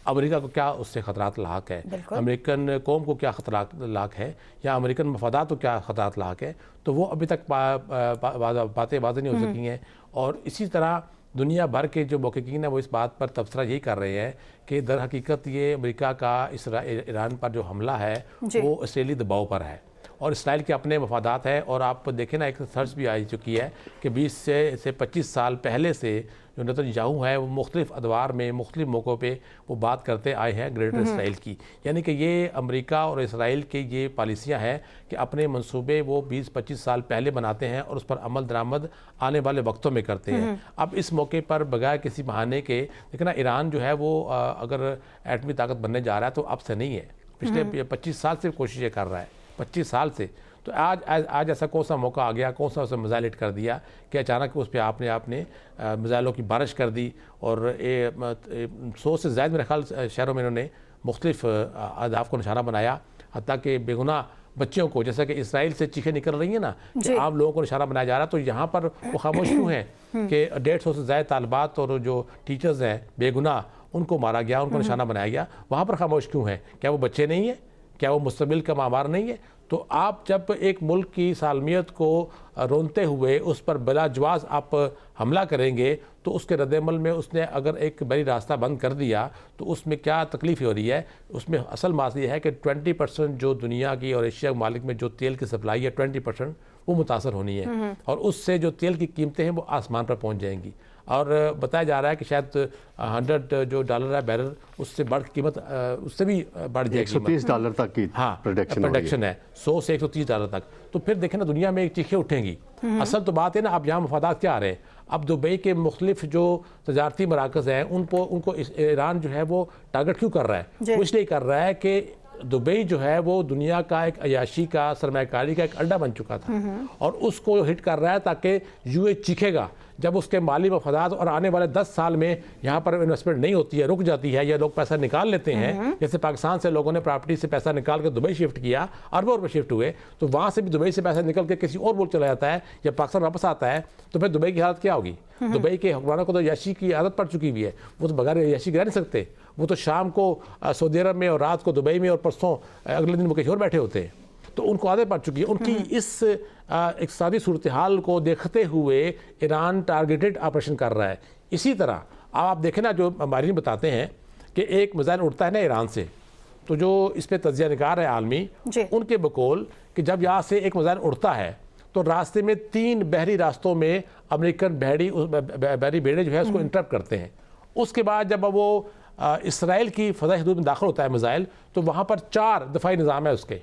अमेरिका को क्या उससे ख़तरात लाक है, अमेरिकन कौम को क्या ख़तरात लाक है, या अमेरिकन मफादात को क्या ख़तरात लाक है। तो वो अभी तक बातें वाज़ेह नहीं हो सकी हैं। और इसी तरह दुनिया भर के जो मुहक्किकीन है वो इस बात पर तबसरा यही कर रहे हैं कि दर हकीकत ये अमेरिका का ईरान पर जो हमला है वो इसराइली दबाव पर है और इसराइल के अपने मफादात है। और आप देखें ना, एक सर्च भी आ चुकी है कि 20 से 25 साल पहले से जो नेतन्याहू है वो मुख्तलिफ अदवार में मुख्तलिफ मौक़ों पे वो बात करते आए हैं ग्रेटर इसराइल की। यानी कि ये अमेरिका और इसराइल की ये पॉलिसियाँ हैं कि अपने मंसूबे वो 20-25 साल पहले बनाते हैं और उस पर अमल दरामद आने वाले वक्तों में करते हैं। अब इस मौके पर बगैर किसी बहाने के देखना, ईरान जो है वो अगर एटमी ताकत बनने जा रहा है तो अब से नहीं है, पिछले 25 साल से कोशिशें कर रहा है, 25 साल से। तो आज ऐसा कौन सा मौका आ गया, कौन सा उसे मिसाइल हिट कर दिया कि अचानक उस पर आपने मिसाइलों की बारिश कर दी। और 100 से ज़्यादा मेरे ख्याल शहरों में इन्होंने मुख्तलिफ अहदाफ को निशाना बनाया, हत्ता कि बेगुनाह बच्चों को, जैसा कि इसराइल से चीखें निकल रही हैं ना कि आम लोगों को निशाना बनाया जा रहा है, तो यहाँ पर वो खामोश क्यों हैं कि 150 से ज़्यादा तालिबात और जो टीचर्स हैं बेगुनाह उनको मारा गया, उनको निशाना बनाया गया, वहाँ पर खामोश क्यों हैं? क्या वो बच्चे नहीं हैं? क्या वो मुस्तकबिल का मामार नहीं है? तो आप जब एक मुल्क की सालमियत को रोनते हुए उस पर बिलाजवाज़ आप हमला करेंगे तो उसके रद्दमल में उसने अगर एक बड़ी रास्ता बंद कर दिया तो उसमें क्या तकलीफ़ हो रही है? उसमें असल मसला है कि 20% जो दुनिया की और एशिया मालिक में जो तेल की सप्लाई है 20% वो मुतासर होनी है और उससे जो तेल की कीमतें हैं वो आसमान पर पहुँच जाएंगी। और बताया जा रहा है कि शायद $100 जो डॉलर है बैरल, उससे बढ़ कीमत उससे भी बढ़ जाएगी, $130 तक की प्रोडक्शन है, 100 से $130 तक। तो फिर देखें ना, दुनिया में एक चीखें उठेंगी। असल तो बात है ना, अब यहाँ मफादात क्या आ रहे हैं? अब दुबई के मुख्तलिफ जो तजारती मराकज़ हैं उनको ईरान जो है वो टारगेट क्यों कर रहा है? वो इसलिए कर रहा है कि दुबई जो है वो दुनिया का एक अयाशी का, सरमायाकारी का एक अड्डा बन चुका था और उसको हिट कर रहा है ताकि यूए चीखेगा जब उसके माली मफादात और आने वाले 10 साल में यहाँ पर इन्वेस्टमेंट नहीं होती है, रुक जाती है, या लोग पैसा निकाल लेते हैं। जैसे पाकिस्तान से लोगों ने प्रॉपर्टी से पैसा निकाल कर दुबई शिफ्ट किया, अरबों रुपये शिफ्ट हुए, तो वहाँ से भी दुबई से पैसा निकल के किसी और मुल्क चला जाता है या पाकिस्तान वापस आता है, तो फिर दुबई की हालत क्या होगी? दुबई के हुक्मरानों को तो याशी की आदत पड़ चुकी हुई है, वो तो बगैर याशी रह नहीं सकते। वो तो शाम को सऊदी अरब में और रात को दुबई में और परसों अगले दिन वो कहीं और बैठे होते हैं, तो उनको आदत पड़ चुकी है। उनकी इस इक़्तिसादी सूरत हाल को देखते हुए ईरान टारगेटेड ऑपरेशन कर रहा है। इसी तरह अब आप देखें ना, जो माहिरीन बताते हैं कि एक मिसाइल उड़ता है ना ईरान से, तो जो इस पर तज्जिया निगार है आलमी, उनके बकौल कि जब यहाँ से एक मिसाइल उड़ता है तो रास्ते में 3 बहरी रास्तों में अमेरिकन बहरी बेड़े जो है उसको इंटरप्ट करते हैं। उसके बाद जब वो इसराइल की फ़ज़ाई हदूद में दाखिल होता है मिसाइल, तो वहाँ पर 4 दफ़ाई निज़ाम है उसके,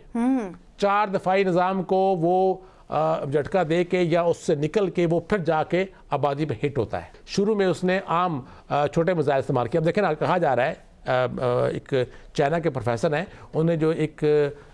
4 दफ़ाई निज़ाम को वो झटका दे के या उससे निकल के वो फिर जाके आबादी पे हिट होता है। शुरू में उसने आम छोटे मिसाइल इस्तेमाल किया। अब देखें ना, कहा जा रहा है एक चाइना के प्रोफेसर हैं, उन्होंने जो एक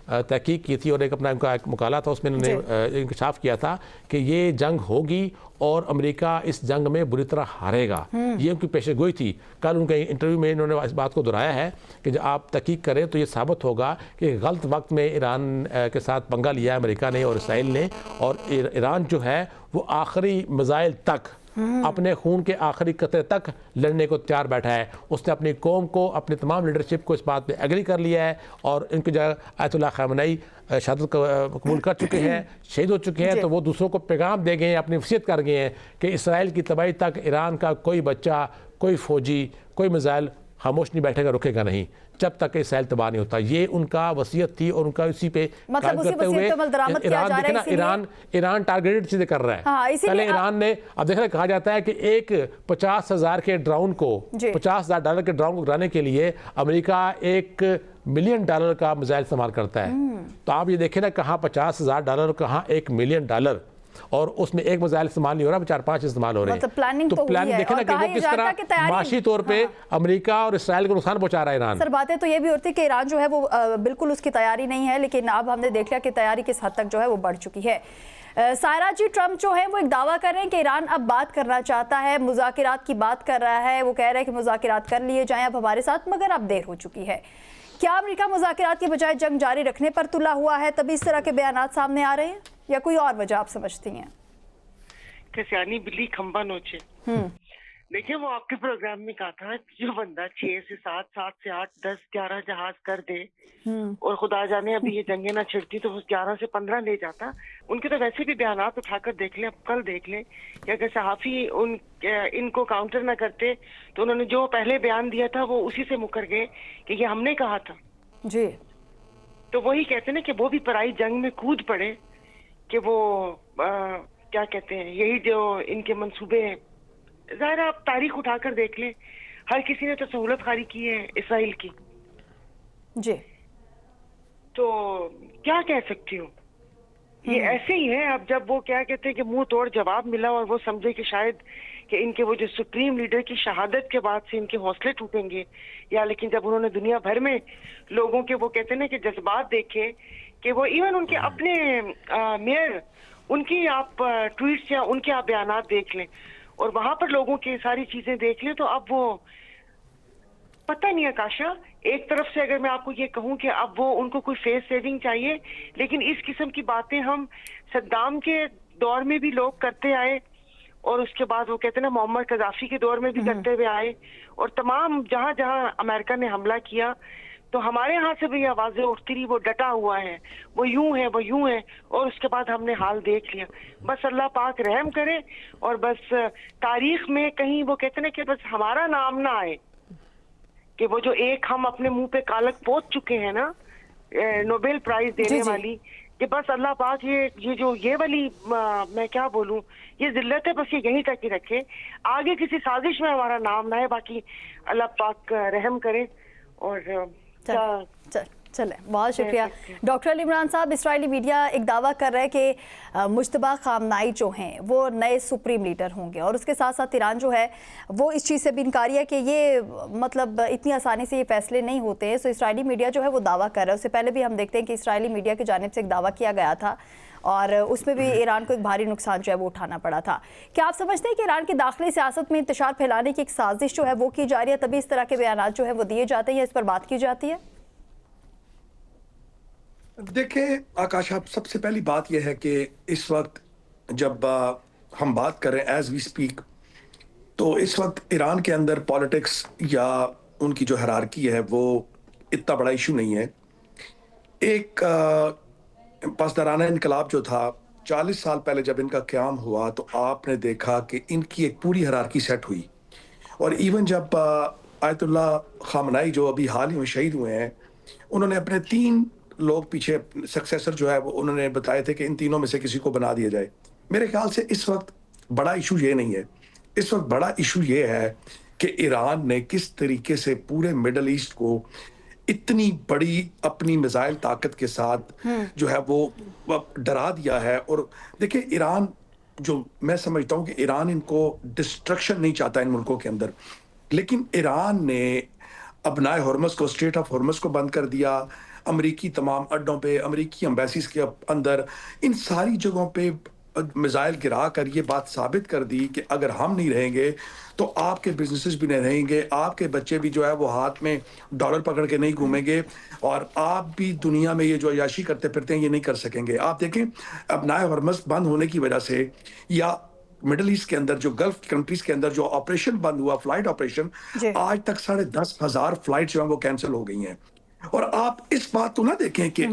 तहकीक की थी और एक अपना उनका एक मुकाला था, उसमें उन्होंने इंकशाफ किया था कि ये जंग होगी और अमेरिका इस जंग में बुरी तरह हारेगा। ये उनकी पेशेगोई थी। कल उनके इंटरव्यू में इन्होंने इस बात को दोहराया है कि जब आप तहकीक करें तो ये साबित होगा कि गलत वक्त में ईरान के साथ पंगा लिया है अमेरिका ने और इसराइल ने, और ईरान जो है वो आखिरी मिसाइल तक, अपने खून के आखिरी कतरे तक लड़ने को तैयार बैठा है। उसने अपनी कौम को, अपनी तमाम लीडरशिप को इस बात पे एग्री कर लिया है और इनकी जगह आयतुल्लाह ख़ामेनी शहादत कबूल कर चुके हैं, शहीद हो चुके हैं। तो वो दूसरों को पैगाम दे गए हैं, अपनी वसीयत कर गए हैं कि इसराइल की तबाही तक ईरान का कोई बच्चा, कोई फ़ौजी, कोई मिसाइल खामोश नहीं बैठेगा, रुकेगा नहीं जब तक इसराइल तबाह नहीं होता। ये उनका वसीयत थी और उनका इसी पे काम करते हुए ईरान टारगेटेड चीजें कर रहा है। पहले ईरान ने, अब देखना, कहा जाता है कि एक 50,000 के ड्रोन को, $50,000 के ड्रोन को गिराने के लिए अमेरिका $1 मिलियन का मिसाइल इस्तेमाल करता है। तो आप ये देखें ना, कहाँ $50,000, कहाँ $1 मिलियन, और उसमें एक मिसाइल इस्तेमाल नहीं हो रहा, 4-5 इस्तेमाल हो रहे हैं। तो प्लानिंग देखे ना कि वो किस तरह माशी तौर पे अमेरिका और इसराइल को नुकसान पहुंचा रहा है ईरान। सर, बातें तो ये भी होती है कि ईरान जो है वो बिल्कुल उसकी तैयारी नहीं है, लेकिन अब हमने देख लिया कि तैयारी किस हद तक जो है वो बढ़ चुकी है। सायरा जी, ट्रंप जो है वो एक दावा कर रहे हैं कि ईरान अब बात करना चाहता है, मुज़ाकिरात की बात कर रहा है। वो कह रहे हैं कि मुज़ाकिरात कर लिए जाएं अब हमारे साथ, मगर अब देर हो चुकी है। क्या अमेरिका मुज़ाकरात के बजाय जंग जारी रखने पर तुला हुआ है, तभी इस तरह के बयानात सामने आ रहे हैं, या कोई और वजह आप समझती हैं? कसियानी बिल्ली खंबा नोचे। देखिए, वो आपके प्रोग्राम में कहा था जो बंदा 6 से 7, 7 से 8, 10, 11 जहाज कर दे और खुदा जाने अभी ये जंगे ना छिड़ती तो 11 से 15 ले जाता। उनके तो वैसे भी बयानात उठाकर देख लें, अब कल देख लें कि अगर सहाफी इनको काउंटर ना करते तो उन्होंने जो पहले बयान दिया था वो उसी से मुकर गए कि ये हमने कहा था जी। तो वही कहते ना कि वो भी पराई जंग में कूद पड़े कि वो क्या कहते हैं, यही जो इनके मंसूबे हैं। ज़ाहिर आप तारीख उठाकर देख लें, हर किसी ने तो सहूलत खारी की है इसराइल की जी। तो क्या कह सकती हूँ, ये ऐसे ही है। अब जब वो क्या कहते हैं कि मुंह तोड़ जवाब मिला और वो समझे कि शायद कि इनके वो जो सुप्रीम लीडर की शहादत के बाद से इनके हौसले टूटेंगे, या लेकिन जब उन्होंने दुनिया भर में लोगों के वो कहते हैं ना कि जज्बात देखे कि वो इवन उनके अपने मेयर, उनकी आप ट्वीट्स या उनके आप बयानात देख लें और वहां पर लोगों की सारी चीजें देख लें, तो अब वो पता नहीं आकाशा, एक तरफ से अगर मैं आपको ये कहूं कि अब वो उनको कोई फेस सेविंग चाहिए, लेकिन इस किस्म की बातें हम सद्दाम के दौर में भी लोग करते आए और उसके बाद वो कहते हैं ना मोहम्मद कजाफी के दौर में भी करते हुए आए, और तमाम जहां जहां अमेरिका ने हमला किया तो हमारे यहाँ से भी आवाजें उठती रही, वो डटा हुआ है, वो यूं है, वो यूं है, और उसके बाद हमने हाल देख लिया। बस अल्लाह पाक रहम करे और बस तारीख में कहीं वो कहते ना कि बस हमारा नाम ना आए कि वो जो एक हम अपने मुंह पे कालक पोत चुके हैं ना नोबेल प्राइज देने वाली, कि बस अल्लाह पाक ये वाली मैं क्या बोलूं, ये जिल्लत है, बस ये यहीं तक ही रखे, आगे किसी साजिश में हमारा नाम ना है। बाकी अल्लाह पाक रहम करे। और चले, बहुत शुक्रिया डॉक्टर अली इमरान साहब। इस्राएली मीडिया एक दावा कर रहा है कि मुश्तबा खामनाई जो हैं वो नए सुप्रीम लीडर होंगे, और उसके साथ साथ ईरान जो है वो इस चीज़ से भी इनकारी है कि ये मतलब इतनी आसानी से ये फैसले नहीं होते हैं। सो इस्राएली मीडिया जो है वो दावा कर रहा है। उससे पहले भी हम देखते हैं कि इस्राएली मीडिया की जानिब से एक दावा किया गया था और उसमें भी ईरान को एक भारी नुकसान जो है वो उठाना पड़ा था। क्या आप समझते हैं कि ईरान की दाखिली सियासत में इंतशार फैलाने की एक साजिश जो है वो की जा रही है, तभी इस तरह के बयान जो है वो दिए जाते हैं या इस पर बात की जाती है? देखें आकाशा, सबसे पहली बात यह है कि इस वक्त जब हम बात कर रहे हैं एज वी स्पीक, तो इस वक्त ईरान के अंदर पॉलिटिक्स या उनकी जो हायरार्की है वो इतना बड़ा इशू नहीं है। एक पासदाराना इनकलाब जो था 40 साल पहले जब इनका क़याम हुआ, तो आपने देखा कि इनकी एक पूरी हायरार्की सेट हुई। और इवन जब आयतुल्लाह खामनाई जो अभी हाल ही में शहीद हुए हैं, उन्होंने अपने 3 लोग पीछे सक्सेसर जो है वो उन्होंने बताए थे कि इन तीनों में से किसी को बना दिया जाए। मेरे ख्याल से इस वक्त बड़ा इशू ये नहीं है, इस वक्त बड़ा इशू ये है कि ईरान ने किस तरीके से पूरे मिडल ईस्ट को इतनी बड़ी अपनी मिसाइल ताकत के साथ जो है वो डरा दिया है। और देखिए, ईरान जो मैं समझता हूँ कि ईरान इनको डिस्ट्रक्शन नहीं चाहता इन मुल्कों के अंदर, लेकिन ईरान ने अपनाए हॉर्मस को, स्ट्रेट ऑफ हॉर्मस को बंद कर दिया, अमेरिकी तमाम अड्डों पे, अमेरिकी एम्बेसीज के अंदर, इन सारी जगहों पे मिसाइल गिरा कर ये बात साबित कर दी कि अगर हम नहीं रहेंगे तो आपके बिजनेसेस भी नहीं रहेंगे, आपके बच्चे भी जो है वो हाथ में डॉलर पकड़ के नहीं घूमेंगे, और आप भी दुनिया में ये जो अयाशी करते फिरते हैं ये नहीं कर सकेंगे। आप देखें, अब नाए हॉर्मस बंद होने की वजह से या मिडल ईस्ट के अंदर जो गल्फ कंट्रीज के अंदर जो ऑपरेशन बंद हुआ, फ्लाइट ऑपरेशन, आज तक 10,500 फ्लाइट जो है वो कैंसिल हो गई हैं। और आप इस बात को ना देखें कि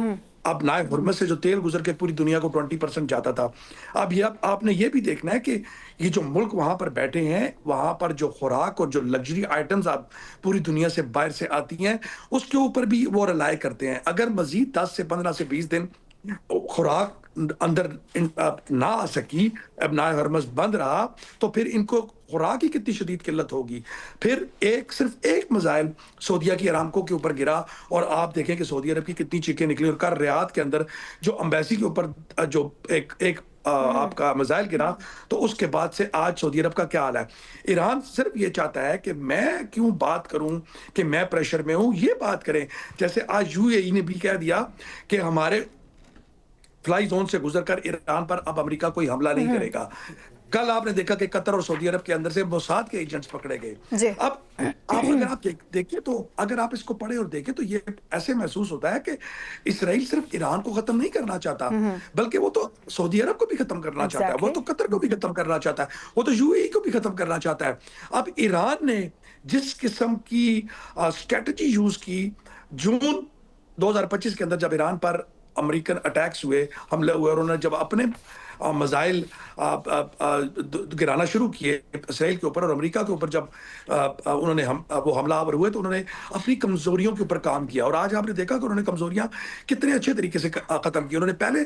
अब नाए हॉर्मस से जो तेल गुजर के पूरी दुनिया को 20% जाता था, अब ये आपने ये भी देखना है कि ये जो मुल्क वहां पर बैठे हैं, वहां पर जो खुराक और जो लग्जरी आइटम्स आप पूरी दुनिया से बाहर से आती हैं, उसके ऊपर भी वो रिलाय करते हैं। अगर मजीद 10 से 15 से 20 दिन खुराक अंदर ना आ सकी, अब नाए हॉर्मस बंद रहा, तो फिर इनको खुराक की कितनी शदीद किल्लत होगी। फिर सिर्फ एक मिसाइल सऊदीया की अरामको के ऊपर गिरा और आप देखें कि सऊदी अरब की कितनी चीखें निकली, और कर रियाद के अंदर जो एम्बेसी के ऊपर जो एक आपका मिसाइल गिरा, तो उसके बाद से आज सऊदी अरब का क्या हाल है। ईरान सिर्फ ये चाहता है कि मैं क्यों बात करूं कि मैं प्रेशर में हूं, ये बात करें। जैसे आज यूएई ने भी कह दिया कि हमारे फ्लाई जोन से गुजरकर ईरान पर अब अमेरिका कोई हमला नहीं करेगा। कल आपने देखा कि कतर और सऊदी अरब के अंदर से मोसाद के एजेंट्स पकड़े गए। अब अगर आप देखिए तो अगर आप इसको पढ़े और देखें तो ये ऐसे महसूस होता है कि इसराइल सिर्फ ईरान को खत्म नहीं करना चाहता, बल्कि वो तो सऊदी अरब को भी खत्म करना चाहता है, वो तो कतर को भी खत्म करना चाहता है, वो तो यूएई को भी खत्म करना चाहता है। अब ईरान ने जिस किस्म की स्ट्रेटजी यूज की, जून 2025 के अंदर जब ईरान पर अमेरिकन अटैक्स हुए, हमले हुए, और उन्होंने जब अपने मिसाइल गिराना शुरू किए इसराइल के ऊपर और अमेरिका के ऊपर, जब उन्होंने वो हमलावर हुए तो उन्होंने अपनी कमजोरियों के ऊपर काम किया। और आज आपने देखा कि उन्होंने कमजोरियां कितने अच्छे तरीके से खत्म की। उन्होंने पहले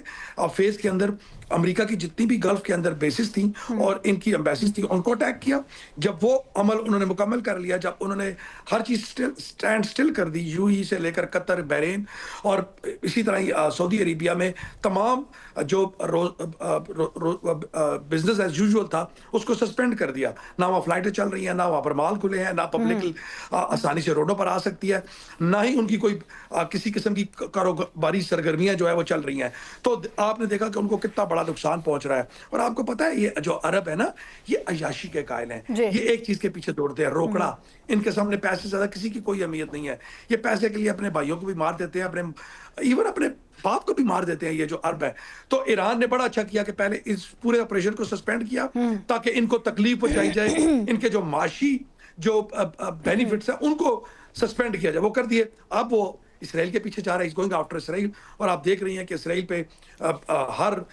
फेज के अंदर अमेरिका की जितनी भी गल्फ के अंदर बेसिस थी और इनकी एम्बेसीज थी उनको अटैक किया। जब वो अमल उन्होंने मुकम्मल कर लिया, जब उन्होंने हर चीज स्टैंड स्टिल कर दी, यूएई से लेकर कतर, बहरीन और इसी तरह ही सऊदी अरेबिया में तमाम जो बिजनेस एज यूजुअल था उसको सस्पेंड कर दिया। ना वहाँ फ्लाइटें चल रही हैं, ना वहाँ पर माल खुले हैं, ना पब्लिक आसानी से रोडों पर आ सकती है, ना ही उनकी कोई किसी किस्म की कारोबारी सरगर्मियां जो है वो चल रही हैं। तो आपने देखा कि उनको कितना बड़ा नुकसान पहुंच रहा है। और आपको पता है ये जो अरब है ना, ये अय्याशी के कायल हैं, ये एक चीज के पीछे दौड़ते हैं, रोकड़ा। इनके सामने पैसे से ज्यादा किसी की कोई अहमियत नहीं है। ये पैसे के लिए अपने भाइयों को भी मार देते हैं, इवन अपने बाप को भी मार देते हैं, ये जो अरब है। तो ईरान ने बड़ा अच्छा किया कि पहले इस पूरे ऑपरेशन को सस्पेंड किया ताकि इनको तकलीफ पहुंचाई जाए, इनके जो माशी जो बेनिफिट्स हैं उनको सस्पेंड किया जाए, वो कर दिए। अब वो इसराइल के पीछे जा रहा है, इज गोइंग आफ्टर इसराइल। और आप देख रही हैं कि इसराइल पे हर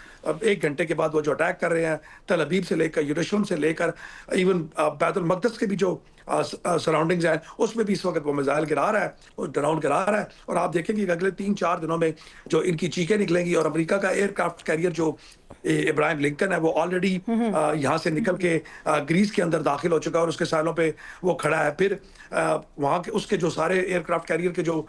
1 घंटे के बाद वो जो अटैक कर रहे हैं, तल अबीब से लेकर यरूशलेम से लेकर इवन बैतुल मक़दस के भी जो सराउंडिंग्स हैं उसमें भी इस वक्त वो मिसाइल गिरा रहा है, वो ड्रोन गिरा रहा है। और आप देखेंगे कि अगले 3-4 दिनों में जो इनकी चीखें निकलेंगी। और अमेरिका का एयरक्राफ्ट कैरियर जो इब्राहिम लिंकन है वो ऑलरेडी यहाँ से निकल के ग्रीस के अंदर दाखिल हो चुका है और उसके सालों पे वो खड़ा है। फिर वहाँ के उसके जो सारे एयरक्राफ्ट कैरियर के जो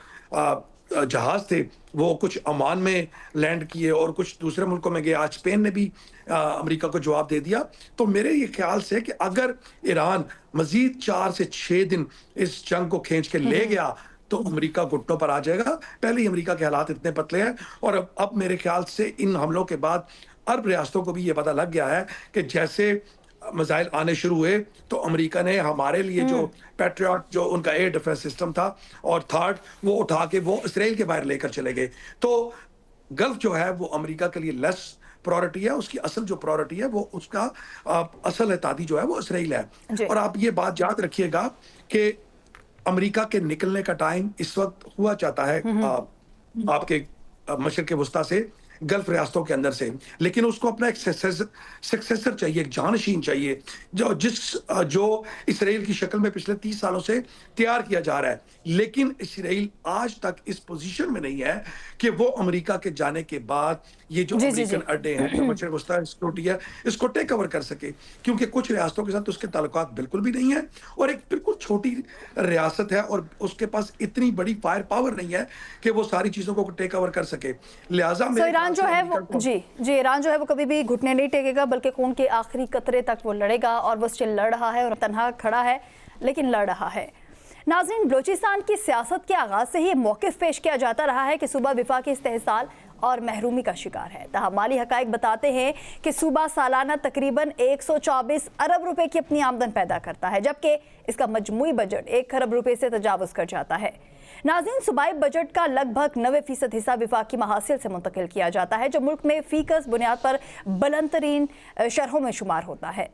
जहाज थे वो कुछ ओमान में लैंड किए और कुछ दूसरे मुल्कों में गए। आज स्पेन ने भी अमेरिका को जवाब दे दिया। तो मेरे ये ख्याल से कि अगर ईरान मजीद 4 से 6 दिन इस जंग को खींच के ले गया तो अमेरिका घुटनों पर आ जाएगा। पहले ही अमेरिका के हालात इतने पतले हैं और अब मेरे ख्याल से इन हमलों के बाद अरब रियासतों को भी ये पता लग गया है कि जैसे मिसाइल आने शुरू हुए तो अमेरिका ने हमारे लिए जो पैट्रियट जो उनका एयर डिफेंस सिस्टम था और थर्ड वो उठा के वो इसराइल के बाहर लेकर चले गए। तो गल्फ जो है वो अमेरिका के लिए लेस प्रायोरिटी है, उसकी असल जो प्रायोरिटी है वो उसका असल एतादी जो है वो इसराइल है। और आप ये बात याद रखिएगा कि अमेरिका के निकलने का टाइम इस वक्त हुआ चाहता है आपके मशरिक़ वस्ता से, गल्फ रियासतों के अंदर से, लेकिन उसको अपना एक सक्सेसर चाहिए, एक जानशीन चाहिए जो इसराइल की शक्ल में पिछले 30 सालों से तैयार किया जा रहा है। लेकिन इसराइल आज तक इस पोजीशन में नहीं है कि वो अमेरिका के जाने के बाद ये जो अमेरिकन अड्डे हैं, मशरिक़ वस्ता सिक्योरिटी है, इसको टेक ओवर कर सके, क्योंकि कुछ रियासतों के साथ उसके ताल्लुकात बिल्कुल भी नहीं है और एक बिल्कुल छोटी रियासत है और उसके पास इतनी बड़ी फायर पावर नहीं है कि वो सारी चीजों को टेक ओवर कर सके। लिहाजा ईरान जो है वो ईरान जो है वो कभी भी घुटने नहीं टेकेगा, बल्कि खून के आखिरी कतरे तक वो लड़ेगा और वो स्टिल लड़ रहा है और तन्हा खड़ा है लेकिन लड़ रहा है। नाज़रीन, बलूचिस्तान की सियासत के आगाज से ही मौक़िफ़ पेश किया जाता रहा है कि सूबा विफाक़ी इस्तेहसाल और महरूमी का शिकार है। ताहम माली हक़ाइक़ बताते हैं कि सूबा सालाना तकरीबन 124 अरब रुपए की अपनी आमदन पैदा करता है, जबकि इसका मजमूई बजट 1 खरब रुपए से तजावुज़ कर जाता है। नाज़रीन, सूबाई बजट का लगभग 90% हिस्सा विफाक़ी महासिल से मुंतकिल किया जाता है, जो मुल्क में फ़ीकस बुनियाद पर बुलंद तरीन शरहों में शुमार होता है।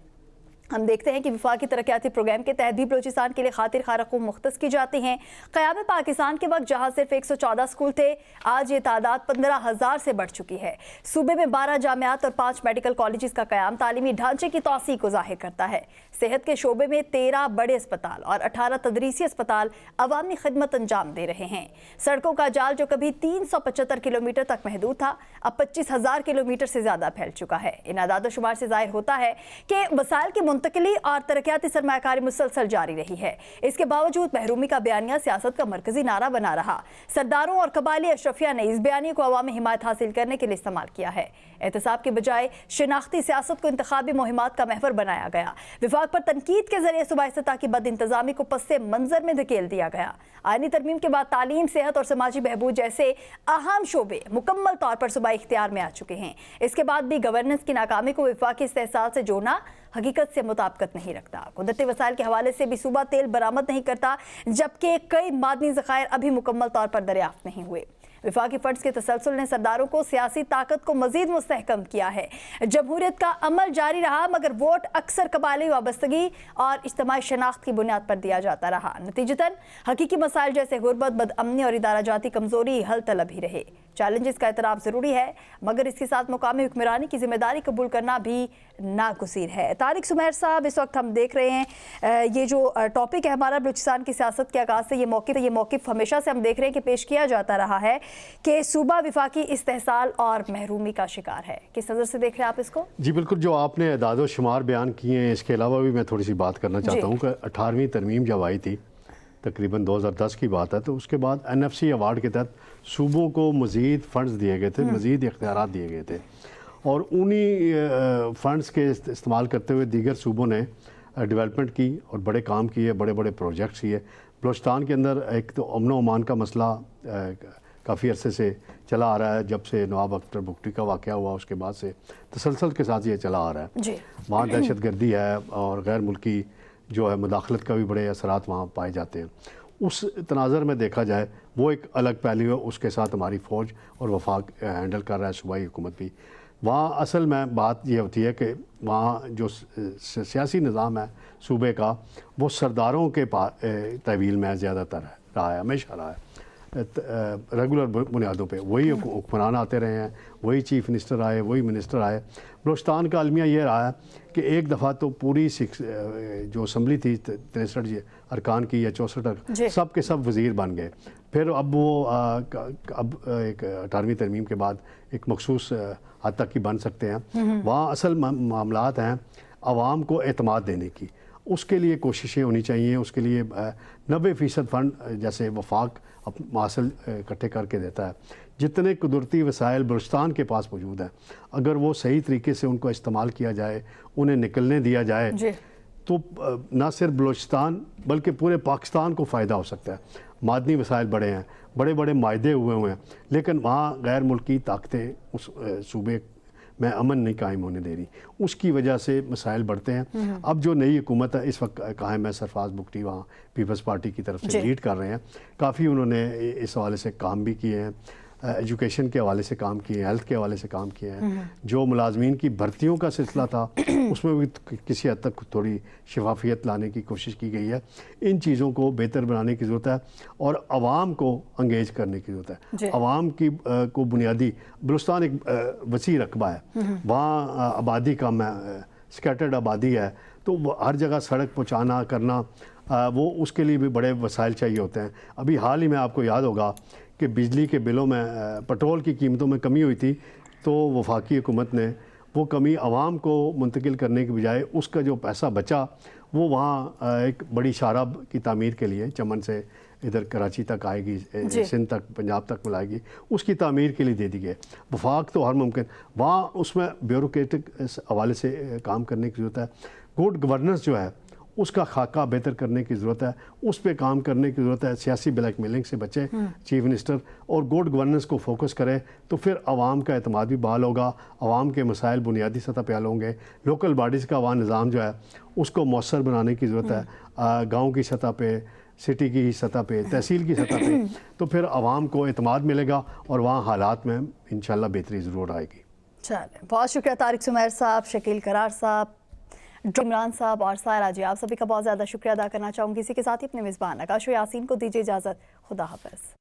हम देखते हैं कि विफाक़ी तरक्याती प्रोग्राम के तहत भी बलूचिस्तान के लिए खातिर खारक़ूम मुख्तस की जाती हैं। क़याम पाकिस्तान के वक्त जहाँ सिर्फ 114 स्कूल थे, आज ये तादाद 15,000 से बढ़ चुकी है। सूबे में 12 जामियात और 5 मेडिकल कॉलेजेस का क़याम तालीमी ढांचे की तौसीक़ को ज़ाहिर करता है। सेहत के शोबे में 13 बड़े अस्पताल और 18 तदरीसी अस्पताल अवामी खिदमत अंजाम दे रहे हैं। सड़कों का जाल जो कभी 375 किलोमीटर तक महदूद था, अब 25,000 किलोमीटर से ज़्यादा फैल चुका है। इन आदाद शुमार से ज़ाहिर होता है कि वसाइल की मुंतकिली और तरक्याती सरमायाकारी मुसलसल जारी रही है। इसके बावजूद महरूमी का बयानिया सियासत का मरकजी नारा बना रहा। सरदारों और कबायली अशरफिया ने इस बयानी को अवामी हिमायत हासिल करने के लिए इस्तेमाल किया है। एहतसाब के बजाय शिनाख्ती सियासत को इंतखाबी मुहिमात का महवर बनाया गया। विफाक पर तनकीद के जरिए सूबाई सतह की बद इंतजामी को पस्से मंजर में धकेल दिया गया। आईनी तरमीम के बाद तालीम, सेहत और समाजी बहबूद जैसे अहम शोबे मुकम्मल तौर पर सूबाई इख्तियार में आ चुके हैं। इसके बाद भी गवर्नेंस की नाकामी को विफाकी इस्तेहसाल से जोड़ना हकीकत से मुताबिकत नहीं रखता। कुदरती वसाइल के हवाले से भी सूबा तेल बरामद नहीं करता, जबकि कई मादनी ज़खायर अभी मुकम्मल तौर पर दरियाफ्त नहीं हुए। विफाकी फंड्स के तसलसल ने सरदारों को सियासी ताकत को मजीद मुस्तहकम किया है। जमहूरियत का अमल जारी रहा, मगर वोट अक्सर कबायली वाबस्तगी और इज्तिमाई शनाख्त की बुनियाद पर दिया जाता रहा। नतीजतन हकीकी मसाइल जैसे गुर्बत, बदअमनी और इदारा जाती कमजोरी हल तलब ही रहे। चैलेंजेस का एतराफ़ ज़रूरी है, मगर इसके साथ मुकामी हुक्मरानी की जिम्मेदारी कबूल करना भी नागुज़ीर है। तारिक सुमेर साहब, इस वक्त हम देख रहे हैं ये जो टॉपिक है हमारा बलूचिस्तान की सियासत के आगाज़ से, ये मौक़िफ़ हमेशा से हम देख रहे हैं कि पेश किया जाता रहा है कि सूबा विफाकी इस्तेहसाल और महरूमी का शिकार है। किस नज़र से देख रहे हैं आप इसको? जी बिल्कुल, जो आपने अदाद शुमार बयान किए हैं, इसके अलावा भी मैं थोड़ी सी बात करना चाहता हूँ कि 18वीं तरमीम जब आई थी, तकरीबन 2010 की बात है, तो उसके बाद NFC अवार्ड के तहत सूबों को मज़ीद फ़ंड्स दिए गए थे, मज़ीद इख्तियारात दिए गए थे, और उन्हीं फ़ंड्स के इस्तेमाल करते हुए दीगर सूबों ने डेवलपमेंट की और बड़े काम किए, बड़े बड़े प्रोजेक्ट्स किए। बलूचिस्तान के अंदर एक तो अमन अमान का मसला काफ़ी अरसे से चला आ रहा है। जब से नवाब अख्तर बुगटी का वाक़या हुआ, उसके बाद से तसलसल के साथ ये चला आ रहा है। वहाँ दहशतगर्दी है और गैर मुल्की जो है मुदाखलत का भी बड़े असरात वहाँ पाए जाते हैं। उस तनाज़र में देखा जाए वो एक अलग पहलू है, उसके साथ हमारी फ़ौज और वफाक हैंडल कर रहा है, सूबाई हुकूमत भी। वहाँ असल में बात ये होती है कि वहाँ जो सियासी निज़ाम है सूबे का, वो सरदारों के तहवील में ज़्यादातर रहा है, हमेशा रहा है। रेगुलर बुनियादों पे वही हुक्मरान आते रहे हैं, वही चीफ मिनिस्टर आए, वही मिनिस्टर आए। बलूचिस्तान का अलमिया ये रहा है कि एक दफ़ा तो पूरी जो असम्बली थी 63 अरकान की या 64 सब के सब वज़ीर बन गए। फिर अब वो अब एक 18वीं तरमीम के बाद एक मखसूस हद तक ही बन सकते हैं। वहाँ असल मामलात हैं आवाम को एतमाद देने की, उसके लिए कोशिशें होनी चाहिए। उसके लिए 90% फ़ंड जैसे वफाक मासल इकट्ठे करके देता है। जितने कुदरती वसाइल बलूचिस्तान के पास मौजूद हैं, अगर वो सही तरीके से उनको इस्तेमाल किया जाए, उन्हें निकलने दिया जाए, तो न सिर्फ बलूचिस्तान बल्कि पूरे पाकिस्तान को फ़ायदा हो सकता है। मादनी वसाइल बड़े हैं, बड़े बड़े मायदे हुए हैं, लेकिन वहाँ गैर मुल्की ताकतें उस सूबे में अमन नहीं कायम होने दे रही, उसकी वजह से मसाइल बढ़ते हैं। अब जो नई हुकूमत है इस वक्त कायम है, सरफराज बुगटी वहाँ पीपल्स पार्टी की तरफ से लीड कर रहे हैं। काफ़ी उन्होंने इस हवाले से काम भी किए हैं, एजुकेशन के हवाले से काम किए हैं, हेल्थ के हवाले से काम किए हैं। जो मुलाजमीन की भर्तियों का सिलसिला था उसमें भी किसी हद तक थोड़ी शफाफियत लाने की कोशिश की गई है। इन चीज़ों को बेहतर बनाने की ज़रूरत है और आवाम को इंगेज करने की ज़रूरत है। आवाम की को बुनियादी, बलूचिस्तान एक वसी रकबा है, वहाँ आबादी कम है, स्कैटर्ड आबादी है, तो हर जगह सड़क पहुँचाना करना वो उसके लिए भी बड़े वसाइल चाहिए होते हैं। अभी हाल ही में आपको याद होगा कि बिजली के बिलों में, पेट्रोल की कीमतों में कमी हुई थी, तो वफाकी हुकूमत ने वो कमी आवाम को मुंतकिल करने के बजाय उसका जो पैसा बचा वो वहाँ एक बड़ी शाराब की तामीर के लिए, चमन से इधर कराची तक आएगी, सिंध तक, पंजाब तक मिलाएगी, उसकी तामीर के लिए दे दी गई। वफाक तो हर मुमकिन वहाँ उसमें ब्यूरोक्रेटिक हवाले से काम करने की ज़रूरत है। गुड गवर्नेंस जो है उसका खाका बेहतर करने की ज़रूरत है, उस पर काम करने की ज़रूरत है। सियासी ब्लैकमेलिंग से बचे चीफ मिनिस्टर और गुड गवर्नेंस को फोकस करे, तो फिर आवाम का एतमाद भी बहाल होगा, आवाम के मसाइल बुनियादी सतह पर हल होंगे। लोकल बॉडीज़ का वहाँ निज़ाम जो है उसको मौसर बनाने की ज़रूरत है, गाँव की सतह पर, सिटी की सतह पे, तहसील की सतह पे, तो फिर आवाम को एतमाद मिलेगा और वहाँ हालात में इंशाल्लाह बेहतरी ज़रूर आएगी। चलिए, बहुत शुक्रिया तारिक सुमेर साहब, शकील करार साहब, इमरान साहब और सायरा जी, आप सभी का बहुत ज़्यादा शुक्रिया अदा करना चाहूँगी। इसी के साथ ही अपने मेज़बान आकाश यासीन को दीजिए इजाज़त। खुदा हाफ़िज़।